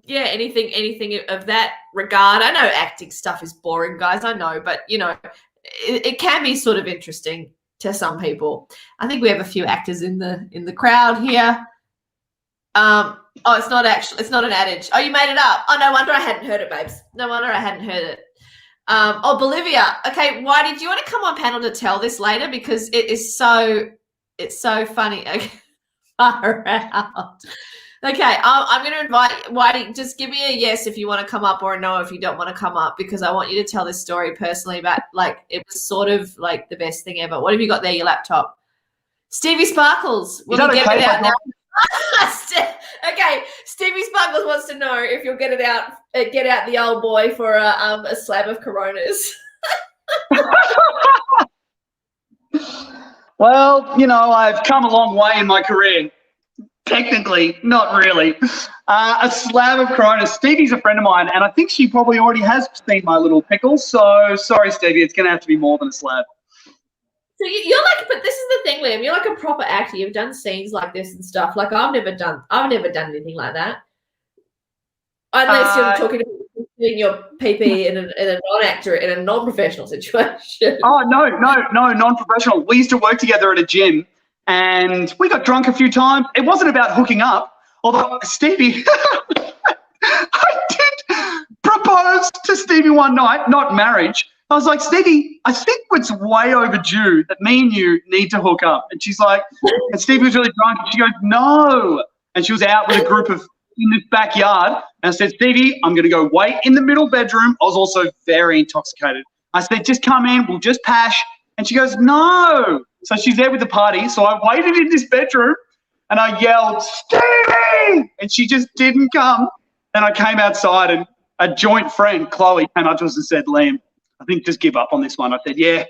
Yeah, anything of that regard. I know acting stuff is boring, guys. I know, but it can be sort of interesting to some people. I think we have a few actors in the crowd here. It's not an adage. Oh, you made it up. Oh, no wonder I hadn't heard it, babes. No wonder I hadn't heard it. Bolivia. Okay, why did you want to come on panel to tell this later? Because it's so funny. Okay, far out. Okay, I'm going to invite Whitey. Just give me a yes if you want to come up, or a no if you don't want to come up, because I want you to tell this story personally about, like, it was sort of like the best thing ever. What have you got there? Your laptop. Stevie Sparkles. Will you get it out now? Okay, Stevie Sparkles wants to know if you'll get out the old boy for a slab of Coronas. Well, I've come a long way in my career. Technically, not really. A slab of Corona. Stevie's a friend of mine, and I think she probably already has seen my little pickles. So sorry, Stevie, it's going to have to be more than a slab. So you're like, but this is the thing, Liam. You're like a proper actor. You've done scenes like this and stuff. Like I've never done anything like that. Unless you're talking about doing your PP in a non-actor in a non-professional situation. Oh no, non-professional. We used to work together at a gym. And we got drunk a few times. It wasn't about hooking up, although Stevie, I did propose to Stevie one night, not marriage. I was like, Stevie, I think it's way overdue that me and you need to hook up. And she's like, and Stevie was really drunk, and she goes, no. And she was out with a group of in this backyard. And I said, Stevie, I'm going to go wait in the middle bedroom. I was also very intoxicated. I said, just come in, we'll just pash. And she goes, no. So she's there with the party. So I waited in this bedroom and I yelled, Stevie! And she just didn't come. And I came outside and a joint friend, Chloe, came up to us and said, Liam, I think just give up on this one. I said, yeah,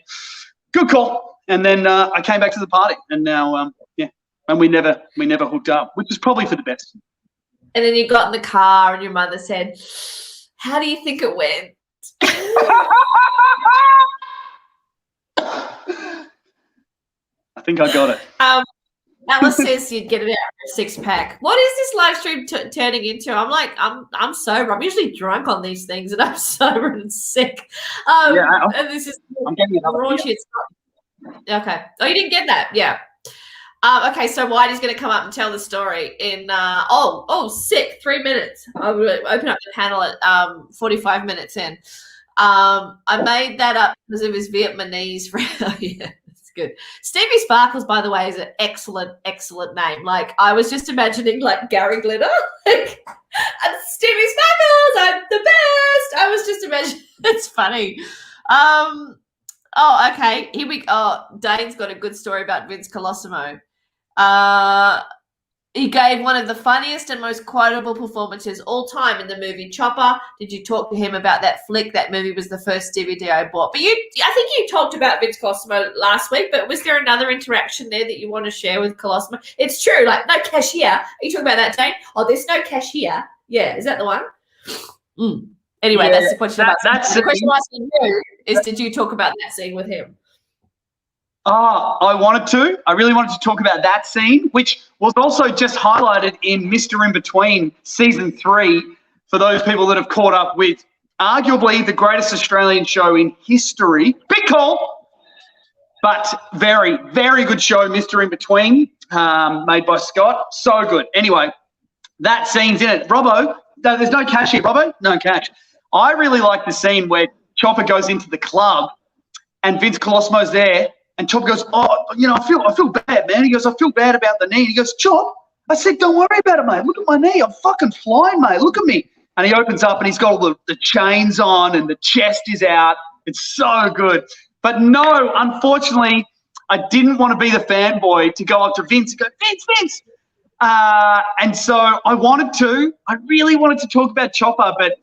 good call. And then I came back to the party and now, and we never hooked up, which is probably for the best. And then you got in the car and your mother said, how do you think it went? I think I got it. Alice says you'd get it out for a 6-pack. What is this live stream turning into? I'm like, I'm sober. I'm usually drunk on these things, and I'm sober and sick. And this is I'm getting it raunchy. Okay. Oh, you didn't get that? Yeah. Okay, so Whitey's going to come up and tell the story in, sick, 3 minutes. I'll open up the panel at 45 minutes in. I made that up because of his Vietnamese friend. Oh, yeah. Good. Stevie Sparkles, by the way, is an excellent, excellent name. Like, I was just imagining, like, Gary Glitter. Like, Stevie Sparkles, I'm the best. I was just imagining. It's funny. Okay. Here we go. Dane's got a good story about Vince Colosimo. He gave one of the funniest and most quotable performances all time in the movie Chopper. Did you talk to him about that flick? That movie was the first DVD I bought. But I think you talked about Vince Colosimo last week, but was there another interaction there that you want to share with Colosimo? It's true, like, no cash here. Are you talking about that, Dane? Oh, there's no cash here. Yeah, is that the one? Anyway, that's the question. The question I'm asking you is, did you talk about that scene with him? I wanted to. I really wanted to talk about that scene, which was also just highlighted in Mr. In Between Season 3, for those people that have caught up with arguably the greatest Australian show in history. Big call, but very, very good show, Mr. In Between, made by Scott. So good. Anyway, that scene's in it. Robbo, there's no cash here. Robbo, no cash. I really like the scene where Chopper goes into the club and Vince Colosimo's there. And Chop goes, I feel bad, man. He goes, I feel bad about the knee. He goes, Chop, I said, don't worry about it, mate. Look at my knee. I'm fucking flying, mate. Look at me. And he opens up and he's got all the chains on and the chest is out. It's so good. But no, unfortunately, I didn't want to be the fanboy to go up to Vince and go, Vince. And so I really wanted to talk about Chopper, but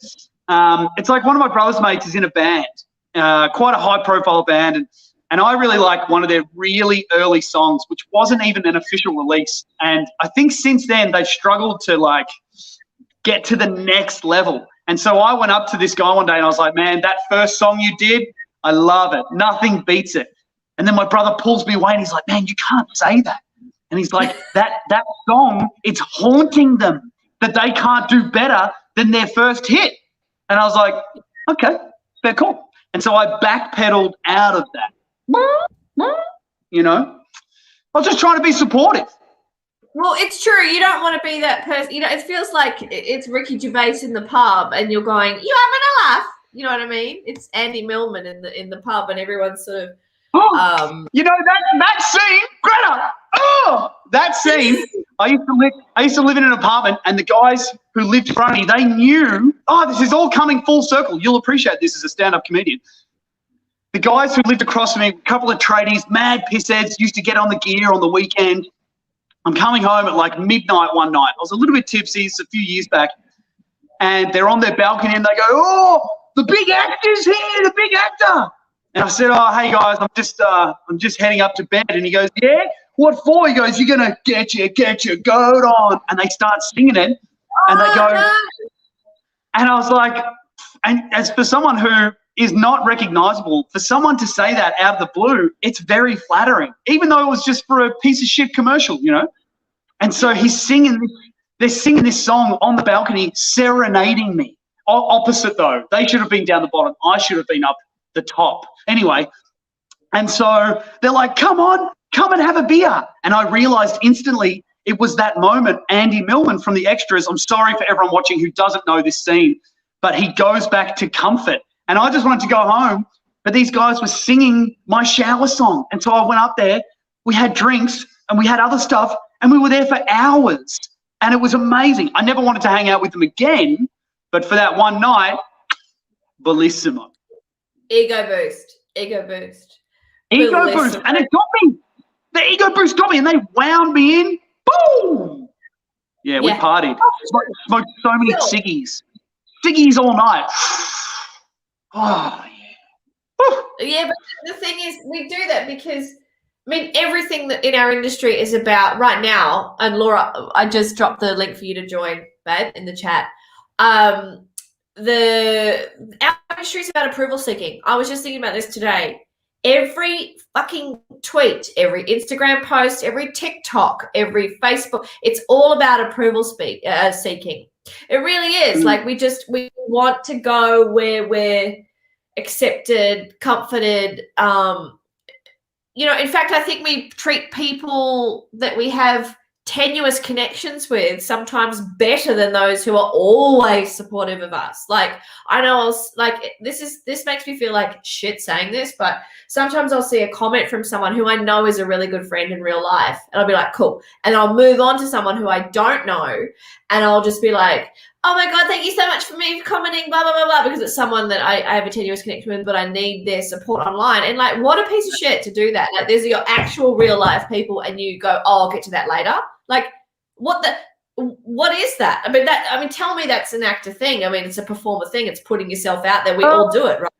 it's like one of my brother's mates is in a band, quite a high-profile band, and I really like one of their really early songs, which wasn't even an official release. And I think since then they've struggled to, like, get to the next level. And so I went up to this guy one day and I was like, man, that first song you did, I love it. Nothing beats it. And then my brother pulls me away and he's like, man, you can't say that. And he's like, that song, it's haunting them that they can't do better than their first hit. And I was like, okay, fair call. And so I backpedaled out of that. You know, I was just trying to be supportive. Well, it's true. You don't want to be that person. You know, it feels like it's Ricky Gervais in the pub and you're going, you having a laugh? You know what I mean? It's Andy Millman in the pub, and everyone's sort of. You know that scene, Greta. Oh, that scene. I used to live in an apartment, and the guys who lived in front of me, they knew. Oh, this is all coming full circle. You'll appreciate this as a stand-up comedian. The guys who lived across from me, a couple of tradies, mad pissheads, used to get on the gear on the weekend. I'm coming home at like midnight one night. I was a little bit tipsy, it's a few years back, and they're on their balcony and they go, "Oh, the big actor's here, the big actor." And I said, "Oh, hey guys, I'm just heading up to bed." And he goes, "Yeah, what for?" He goes, "You're gonna get your goat on." And they start singing it, and they go, no. and I was like, and as for someone who is not recognizable, for someone to say that out of the blue, it's very flattering, even though it was just for a piece of shit commercial, you know? And so they're singing this song on the balcony, serenading me. Opposite though, they should have been down the bottom. I should have been up the top. Anyway, and so they're like, "Come on, come and have a beer." And I realized instantly it was that moment, Andy Millman from The Extras. I'm sorry for everyone watching who doesn't know this scene, but he goes back to Comfort. And I just wanted to go home, but these guys were singing my shower song. And so I went up there, we had drinks and we had other stuff, and we were there for hours. And it was amazing. I never wanted to hang out with them again, but for that one night, bellissimo. Ego boost. Ego boost. Ego boost. And it got me. The ego boost got me, and they wound me in. Boom. Yeah, we partied. Smoked so many ciggies. Ciggies all night. Oh, yeah. Yeah, but the thing is, we do that because, I mean, everything that in our industry is about right now, and Laura, I just dropped the link for you to join, babe, in the chat. Our industry is about approval seeking. I was just thinking about this today. Every fucking tweet, every Instagram post, every TikTok, every Facebook, it's all about approval seeking. It really is. Like we want to go where we're accepted, comforted. You know, in fact, I think we treat people that we have tenuous connections with sometimes better than those who are always supportive of us. Like I know, this makes me feel like shit saying this, but sometimes I'll see a comment from someone who I know is a really good friend in real life, and I'll be like, cool. And I'll move on to someone who I don't know, and I'll just be like, "Oh my God, thank you so much for me commenting, blah, blah, blah, blah," because it's someone that I have a tenuous connection with, but I need their support online. And like, what a piece of shit to do that. Like there's your actual real life people and you go, "Oh, I'll get to that later." Like what is that? I mean, tell me that's an actor thing. I mean, it's a performer thing. It's putting yourself out there. We all do it, right?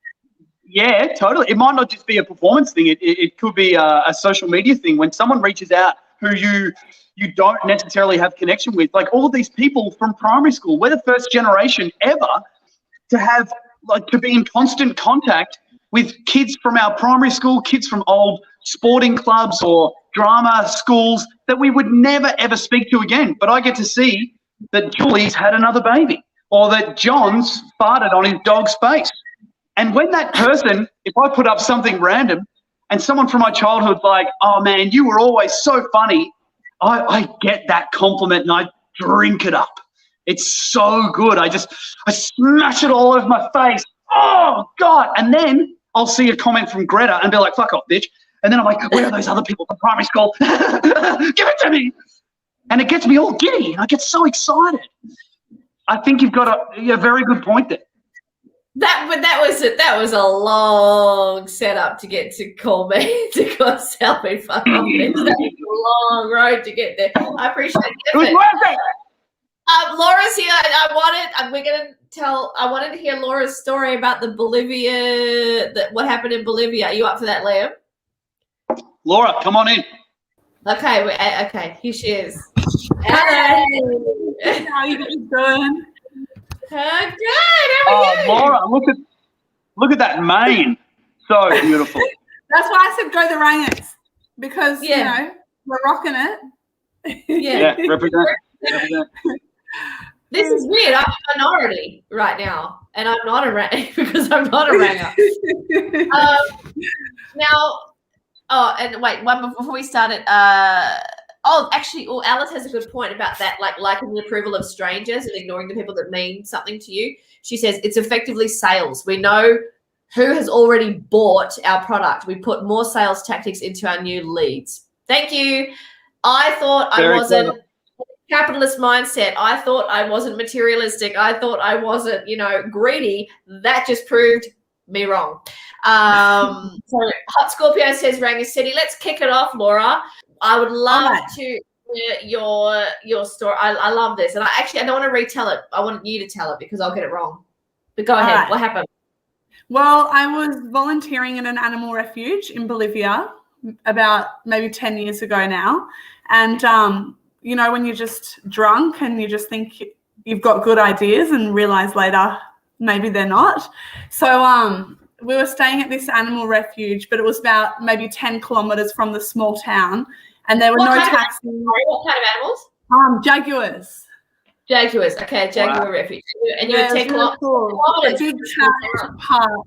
Yeah, totally. It might not just be a performance thing. It could be a social media thing. When someone reaches out who you don't necessarily have connection with, like all of these people from primary school, we're the first generation ever to be in constant contact with kids from our primary school, kids from old sporting clubs or drama schools that we would never, ever speak to again. But I get to see that Julie's had another baby or that John's farted on his dog's face. And when that person, if I put up something random and someone from my childhood's like, "Oh, man, you were always so funny," I get that compliment and I drink it up. It's so good. I smash it all over my face. Oh, God. And then I'll see a comment from Greta and be like, "Fuck off, bitch." And then I'm like, "Where are those other people from primary school? Give it to me." And it gets me all giddy. And I get so excited. I think you've got a very good point there. That was a long setup to get to call me to go sell me fuck off. That was a long road to get there. I appreciate it. It was worth it. Laura's here, and I wanted to hear Laura's story about the Bolivia, what happened in Bolivia. Are you up for that, Liam? Laura, come on in. Okay, here she is. Hello. How are you guys doing? Good. How are you? Laura, look at that mane. So beautiful. That's why I said go the Rangers, because you know we're rocking it. Yeah, represent. This is weird. I'm a minority right now, and I'm not a ranger because I'm not a ranger. Now, and wait, one before we started. actually, Alice has a good point about that, like liking the approval of strangers and ignoring the people that mean something to you. She says it's effectively sales. We know who has already bought our product. We put more sales tactics into our new leads. Thank you. I thought I wasn't capitalist mindset. I thought I wasn't materialistic. I thought I wasn't, greedy. That just proved me wrong. So Hot Scorpio says Ranger City. Let's kick it off, Laura. I would love to hear your story. I love this. And I don't want to retell it. I want you to tell it because I'll get it wrong. But go ahead. Right. What happened? Well, I was volunteering in an animal refuge in Bolivia about maybe 10 years ago now. And, when you're just drunk and you just think you've got good ideas and realize later maybe they're not. So we were staying at this animal refuge, but it was about maybe 10 kilometers from the small town. And there were no taxis. What kind of animals? Jaguars. Jaguars. Okay, Jaguar refuge. And you were 10 kilometers. Cool. A big cat park.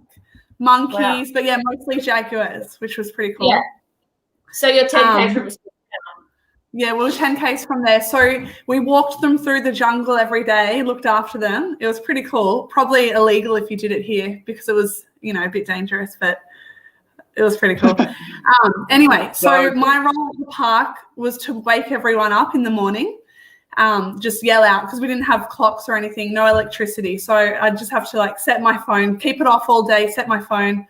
Monkeys, but mostly jaguars, which was pretty cool. Yeah. So you're 10K from. Yeah, we were 10Ks from there. So we walked them through the jungle every day, looked after them. It was pretty cool. Probably illegal if you did it here because it was, a bit dangerous, but it was pretty cool. Anyway, so my role at the park was to wake everyone up in the morning, just yell out because we didn't have clocks or anything, no electricity. So I just have to set my phone, keep it off all day, set my phone,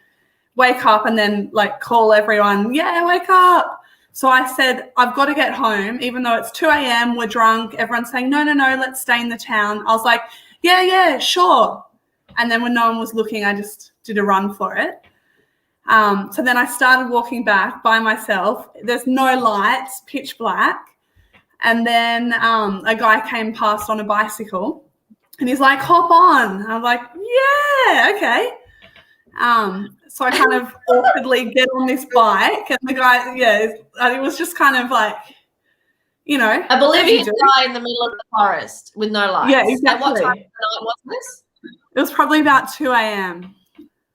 wake up and then call everyone, wake up. So I said, I've got to get home, even though it's 2 a.m., we're drunk. Everyone's saying, no, let's stay in the town. I was like, yeah, sure. And then when no one was looking, I just did a run for it. So then I started walking back by myself. There's no lights, pitch black. And then a guy came past on a bicycle and he's like, hop on. I was like, yeah, okay. So I kind of awkwardly get on this bike and the guy, it was just kind of like, a Bolivian guy in the middle of the forest with no lights. Yeah, exactly. At what time of the night was this? It was probably about 2 a.m.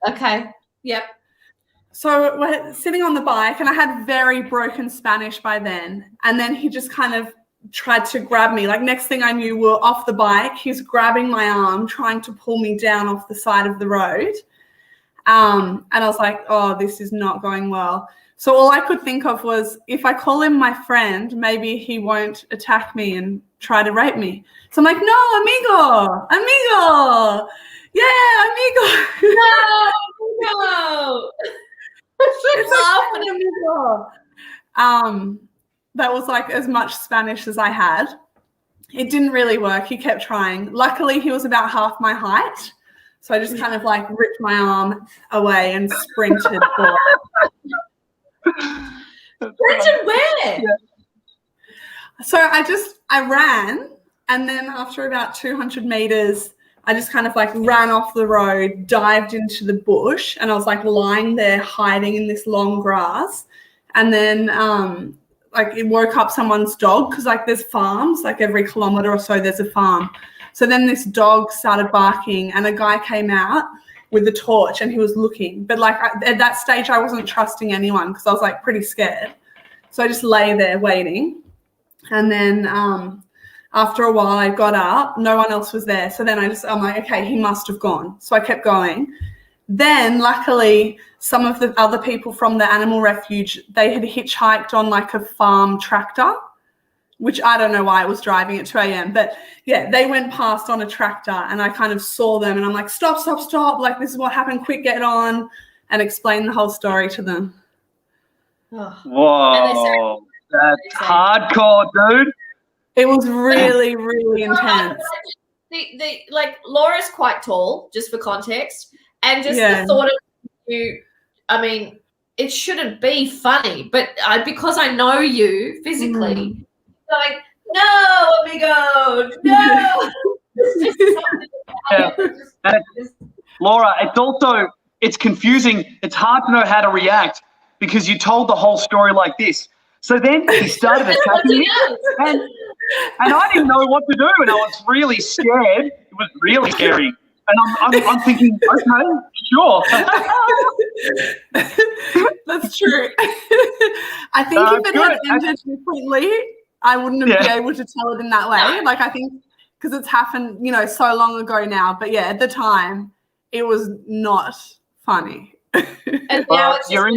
Okay. Yep. So we're sitting on the bike and I had very broken Spanish by then. And then he just kind of tried to grab me. Next thing I knew, we were off the bike. He's grabbing my arm, trying to pull me down off the side of the road. And I was like, oh, this is not going well. So all I could think of was if I call him my friend, maybe he won't attack me and try to rape me. So I'm like, no, amigo. Yeah, amigo. No. That was as much Spanish as I had. It didn't really work. He kept trying. Luckily, he was about half my height. So I just kind of ripped my arm away and sprinted for Sprinted where? Yeah. So I ran, and then after about 200 meters, I just kind of ran off the road, dived into the bush, and I was lying there hiding in this long grass. And then it woke up someone's dog because there's farms, every kilometer or so there's a farm. So then this dog started barking and a guy came out with a torch and he was looking. But at that stage, I wasn't trusting anyone because I was pretty scared. So I just lay there waiting. And then after a while, I got up. No one else was there. So then I'm like, okay, he must have gone. So I kept going. Then luckily, some of the other people from the animal refuge, they had hitchhiked on a farm tractor, which I don't know why it was driving at 2 a.m. But yeah, they went past on a tractor and I kind of saw them and I'm like, stop. This is what happened. Quick, get on, and explain the whole story to them. Oh. Whoa, that's hardcore, dude. It was really, really intense. Laura's quite tall, just for context. And just the thought of you, I mean, it shouldn't be funny, but because I know you physically, no, amigo, no. Laura, it's confusing. It's hard to know how to react because you told the whole story like this. So then he started attacking me, and I didn't know what to do, and I was really scared. It was really scary. And I'm thinking, okay, sure. That's true. I think if it had ended differently, I wouldn't have been able to tell it in that way. Like, I think because it's happened, you know, so long ago now. But yeah, at the time, it was not funny. And now it's your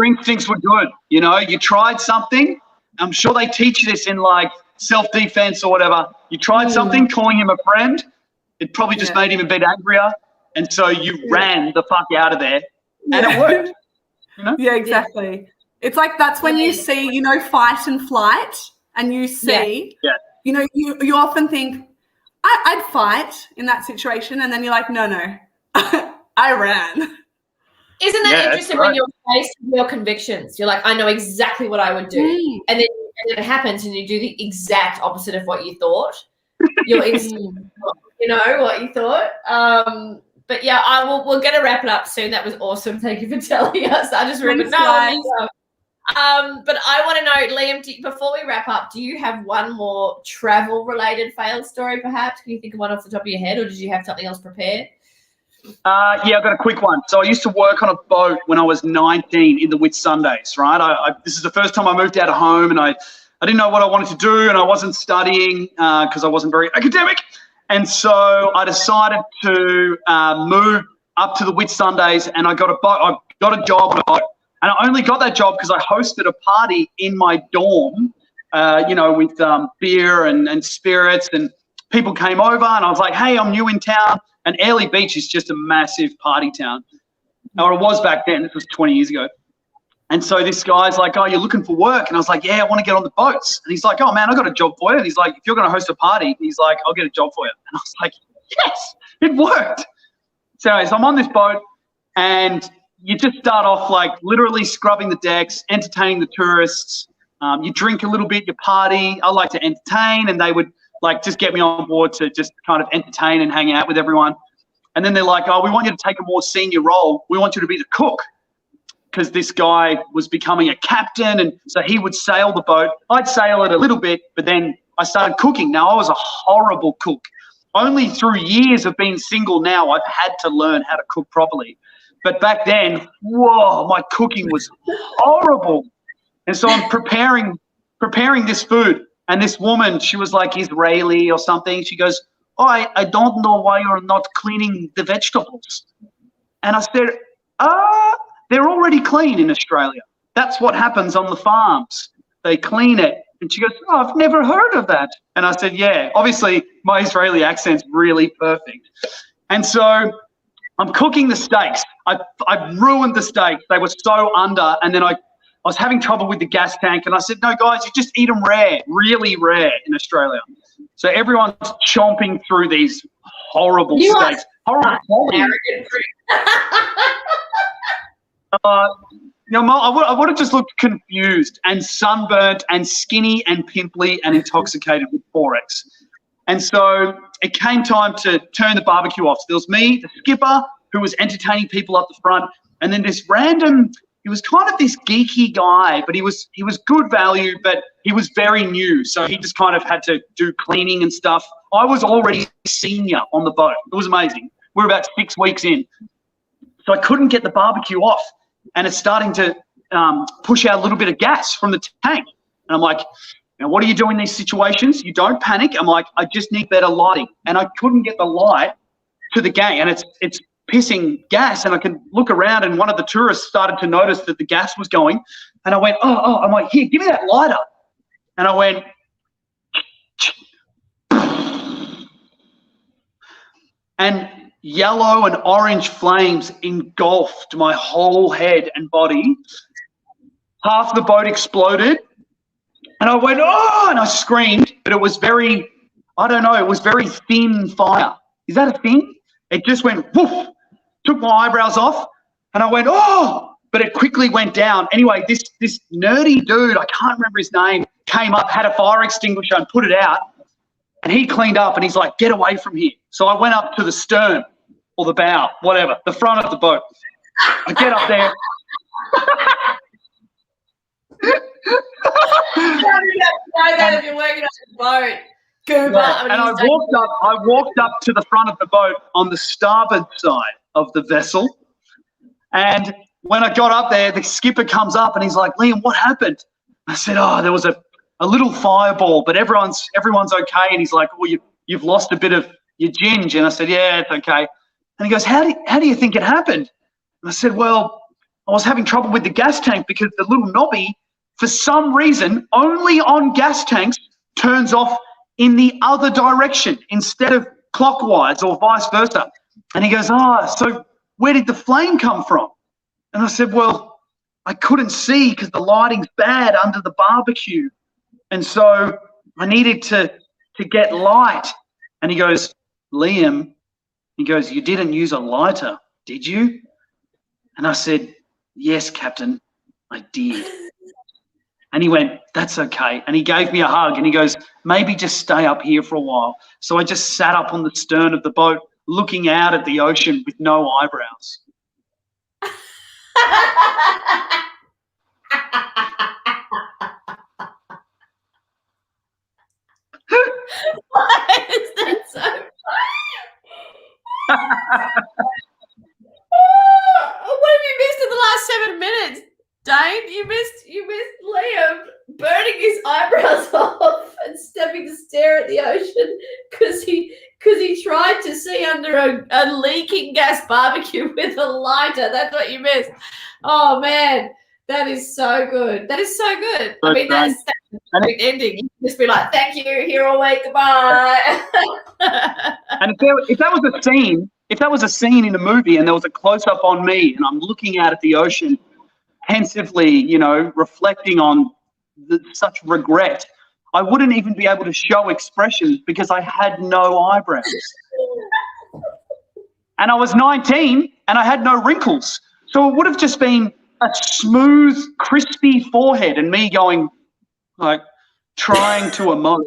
instincts were good. You know, you tried something. I'm sure they teach this in like self-defense or whatever. You tried something, calling him a friend. It probably just made him a bit angrier. And so you ran the fuck out of there. And it worked. You know? Yeah, exactly. It's like that's when you see, you know, fight and flight, and you see, you know, you often think, I'd fight in that situation, and then you're like, no, I ran. Isn't that interesting when you're faced with your convictions? You're like, I know exactly what I would do. And then it happens and you do the exact opposite of what you thought. Your instinct, you know, what you thought. But yeah, we're going to wrap it up soon. That was awesome. Thank you for telling us. I just remembered. But I want to know, Liam, before we wrap up, do you have one more travel-related fail story perhaps? Can you think of one off the top of your head, or did you have something else prepared? Yeah, I've got a quick one. So I used to work on a boat when I was 19 in the Whitsundays, right? This is the first time I moved out of home, and I didn't know what I wanted to do, and I wasn't studying because I wasn't very academic. And so I decided to move up to the Whitsundays, and I got a job on a boat. And I only got that job because I hosted a party in my dorm, you know, with beer and spirits, and people came over, and I was like, hey, I'm new in town. And Airlie Beach is just a massive party town. Or it was back then. This was 20 years ago. And so this guy's like, oh, you're looking for work? And I was like, yeah, I want to get on the boats. And he's like, oh, man, I got a job for you. And he's like, if you're going to host a party, he's like, I'll get a job for you. And I was like, yes, it worked. So anyways, I'm on this boat, and you just start off like literally scrubbing the decks, entertaining the tourists. You drink a little bit, you party. I like to entertain, and they would like just get me on board to just kind of entertain and hang out with everyone. And then they're like, oh, we want you to take a more senior role. We want you to be the cook, because this guy was becoming a captain, and so he would sail the boat. I'd sail it a little bit, but then I started cooking. Now, I was a horrible cook. Only through years of being single now, I've had to learn how to cook properly. But back then, whoa, my cooking was horrible. And so I'm preparing this food. And this woman, she was like Israeli or something. She goes, oh, I don't know why you're not cleaning the vegetables. And I said, they're already clean in Australia. That's what happens on the farms. They clean it. And she goes, oh, I've never heard of that. And I said, yeah, obviously my Israeli accent's really perfect. And so I'm cooking the steaks. I ruined the steaks. They were so under. And then I was having trouble with the gas tank, and I said, no, guys, you just eat them rare, really rare in Australia. So everyone's chomping through these horrible steaks. Horrible quality. You know, I would have just looked confused and sunburnt and skinny and pimply and intoxicated with Forex. And so it came time to turn the barbecue off. So there was me, the skipper, who was entertaining people up the front, and then this random... He was kind of this geeky guy, but he was good value, but he was very new. So he just kind of had to do cleaning and stuff. I was already senior on the boat. It was amazing. We're about 6 weeks in. So I couldn't get the barbecue off, and it's starting to push out a little bit of gas from the tank. And I'm like, now what do you do in these situations? You don't panic. I'm like, I just need better lighting. And I couldn't get the light to the gang, and it's pissing gas, and I can look around, and one of the tourists started to notice that the gas was going, and I went, I'm like, here, give me that lighter. And I went, and yellow and orange flames engulfed my whole head and body. Half the boat exploded, and I went, oh, and I screamed, but it was very, I don't know, it was very thin fire. Is that a thing? It just went woof, took my eyebrows off, and I went, oh, but it quickly went down. Anyway, this nerdy dude, I can't remember his name, came up, had a fire extinguisher and put it out, and he cleaned up, and he's like, get away from here. So I went up to the stern or the bow, whatever, the front of the boat. I get up there. If you're working on the boat. And I walked up to the front of the boat on the starboard side of the vessel. And when I got up there, the skipper comes up and he's like, Liam, what happened? I said, oh, there was a little fireball, but everyone's okay. And he's like, well, you've lost a bit of your ginge. And I said, yeah, it's okay. And he goes, how do you think it happened? And I said, well, I was having trouble with the gas tank because the little knobby, for some reason, only on gas tanks turns off in the other direction instead of clockwise or vice versa. And he goes, so where did the flame come from? And I said, well, I couldn't see because the lighting's bad under the barbecue. And so I needed to get light. And he goes, Liam, he goes, you didn't use a lighter, did you? And I said, yes, Captain, I did. And he went, that's okay. And he gave me a hug and he goes, maybe just stay up here for a while. So I just sat up on the stern of the boat looking out at the ocean with no eyebrows. Why is that so funny? What have you missed in the last 7 minutes, Dane? You missed Liam burning his eyebrows off and stepping to stare at the ocean because he tried to see under a leaking gas barbecue with a lighter. That's what you missed. Oh man, that is so good. That is so good. I mean, that's a perfect ending. You can just be like, thank you, here all week, goodbye. And if that was a scene in a movie and there was a close-up on me and I'm looking out at the ocean pensively, reflecting on such regret, I wouldn't even be able to show expressions because I had no eyebrows. And I was 19 and I had no wrinkles. So it would have just been a smooth, crispy forehead and me going, like, trying to emote.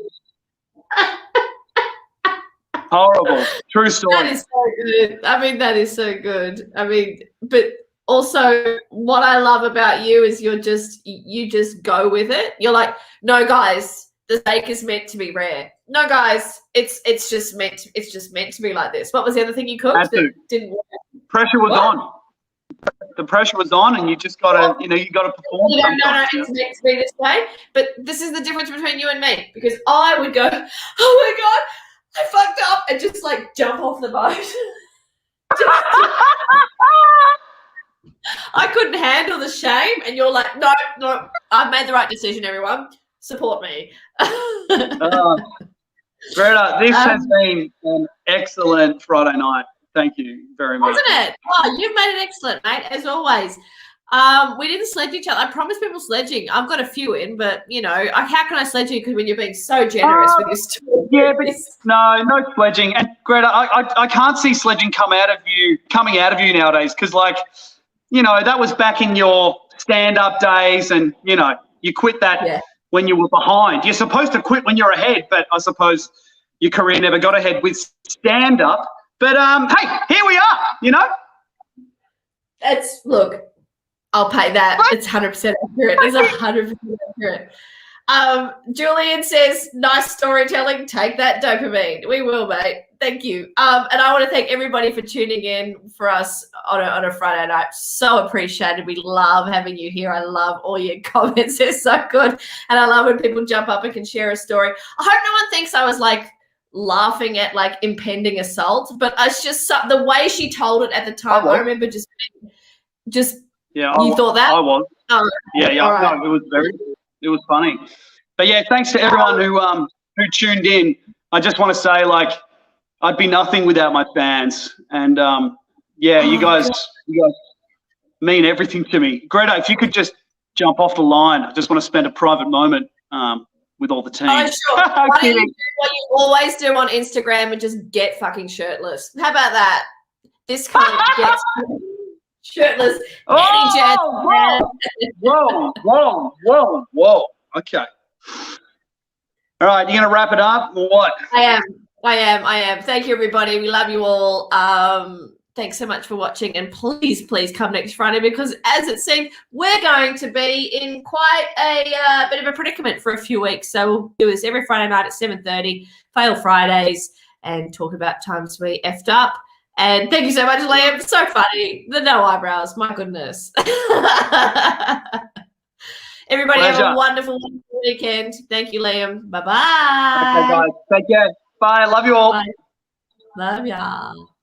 Horrible. True story. That is so good. I mean, that is so good. I mean, but also what I love about you is you just go with it. You're like, no, guys, the steak is meant to be rare. No, guys, it's just meant to be like this. What was the other thing you cooked that didn't work? Pressure was on. The pressure was on, and you just gotta, you gotta perform. No, it's meant to be this way. But this is the difference between you and me, because I would go, oh my God, I fucked up, and just like jump off the boat. I couldn't handle the shame, and you're like, no, I've made the right decision, everyone. Support me. Greta, this has been an excellent Friday night. Thank you very much. Hasn't it? Oh, you've made it excellent, mate, as always. We didn't sledge each other. I promised people sledging. I've got a few in, but, how can I sledge you when you're being so generous with your story? Yeah, but no sledging. And, Greta, I can't see sledging coming out of you nowadays because, that was back in your stand-up days and, you quit that when you were behind. You're supposed to quit when you're ahead, but I suppose your career never got ahead with stand-up. But, hey, here we are, Look, I'll pay that. It's 100% accurate. It's 100% accurate. Julian says, nice storytelling. Take that dopamine. We will, mate. Thank you. And I want to thank everybody for tuning in for us on a Friday night. So appreciated. We love having you here. I love all your comments. They're so good. And I love when people jump up and can share a story. I hope no one thinks I was laughing at impending assault, but it's just the way she told it at the time. I remember just you thought that? I was. Oh, yeah. Right. No, it was funny. But yeah, thanks to everyone who tuned in. I just want to say I'd be nothing without my fans, and you guys mean everything to me. Greta, if you could just jump off the line, I just want to spend a private moment with all the team. Oh, sure. Why don't you do what you always do on Instagram and just get fucking shirtless? How about that? This kind of gets shirtless. Whoa. Okay. All right, you going to wrap it up or what? I am. Thank you, everybody. We love you all. Thanks so much for watching, and please come next Friday, because as it seems, we're going to be in quite a bit of a predicament for a few weeks. So we'll do this every Friday night at 7:30, Fail Fridays, and talk about times we effed up. And thank you so much, Liam. So funny. The no eyebrows. My goodness. Everybody everybody have Pleasure. a wonderful weekend. Thank you, Liam. Bye-bye. Okay, guys. Take care. Bye. Love you all. Bye. Love y'all.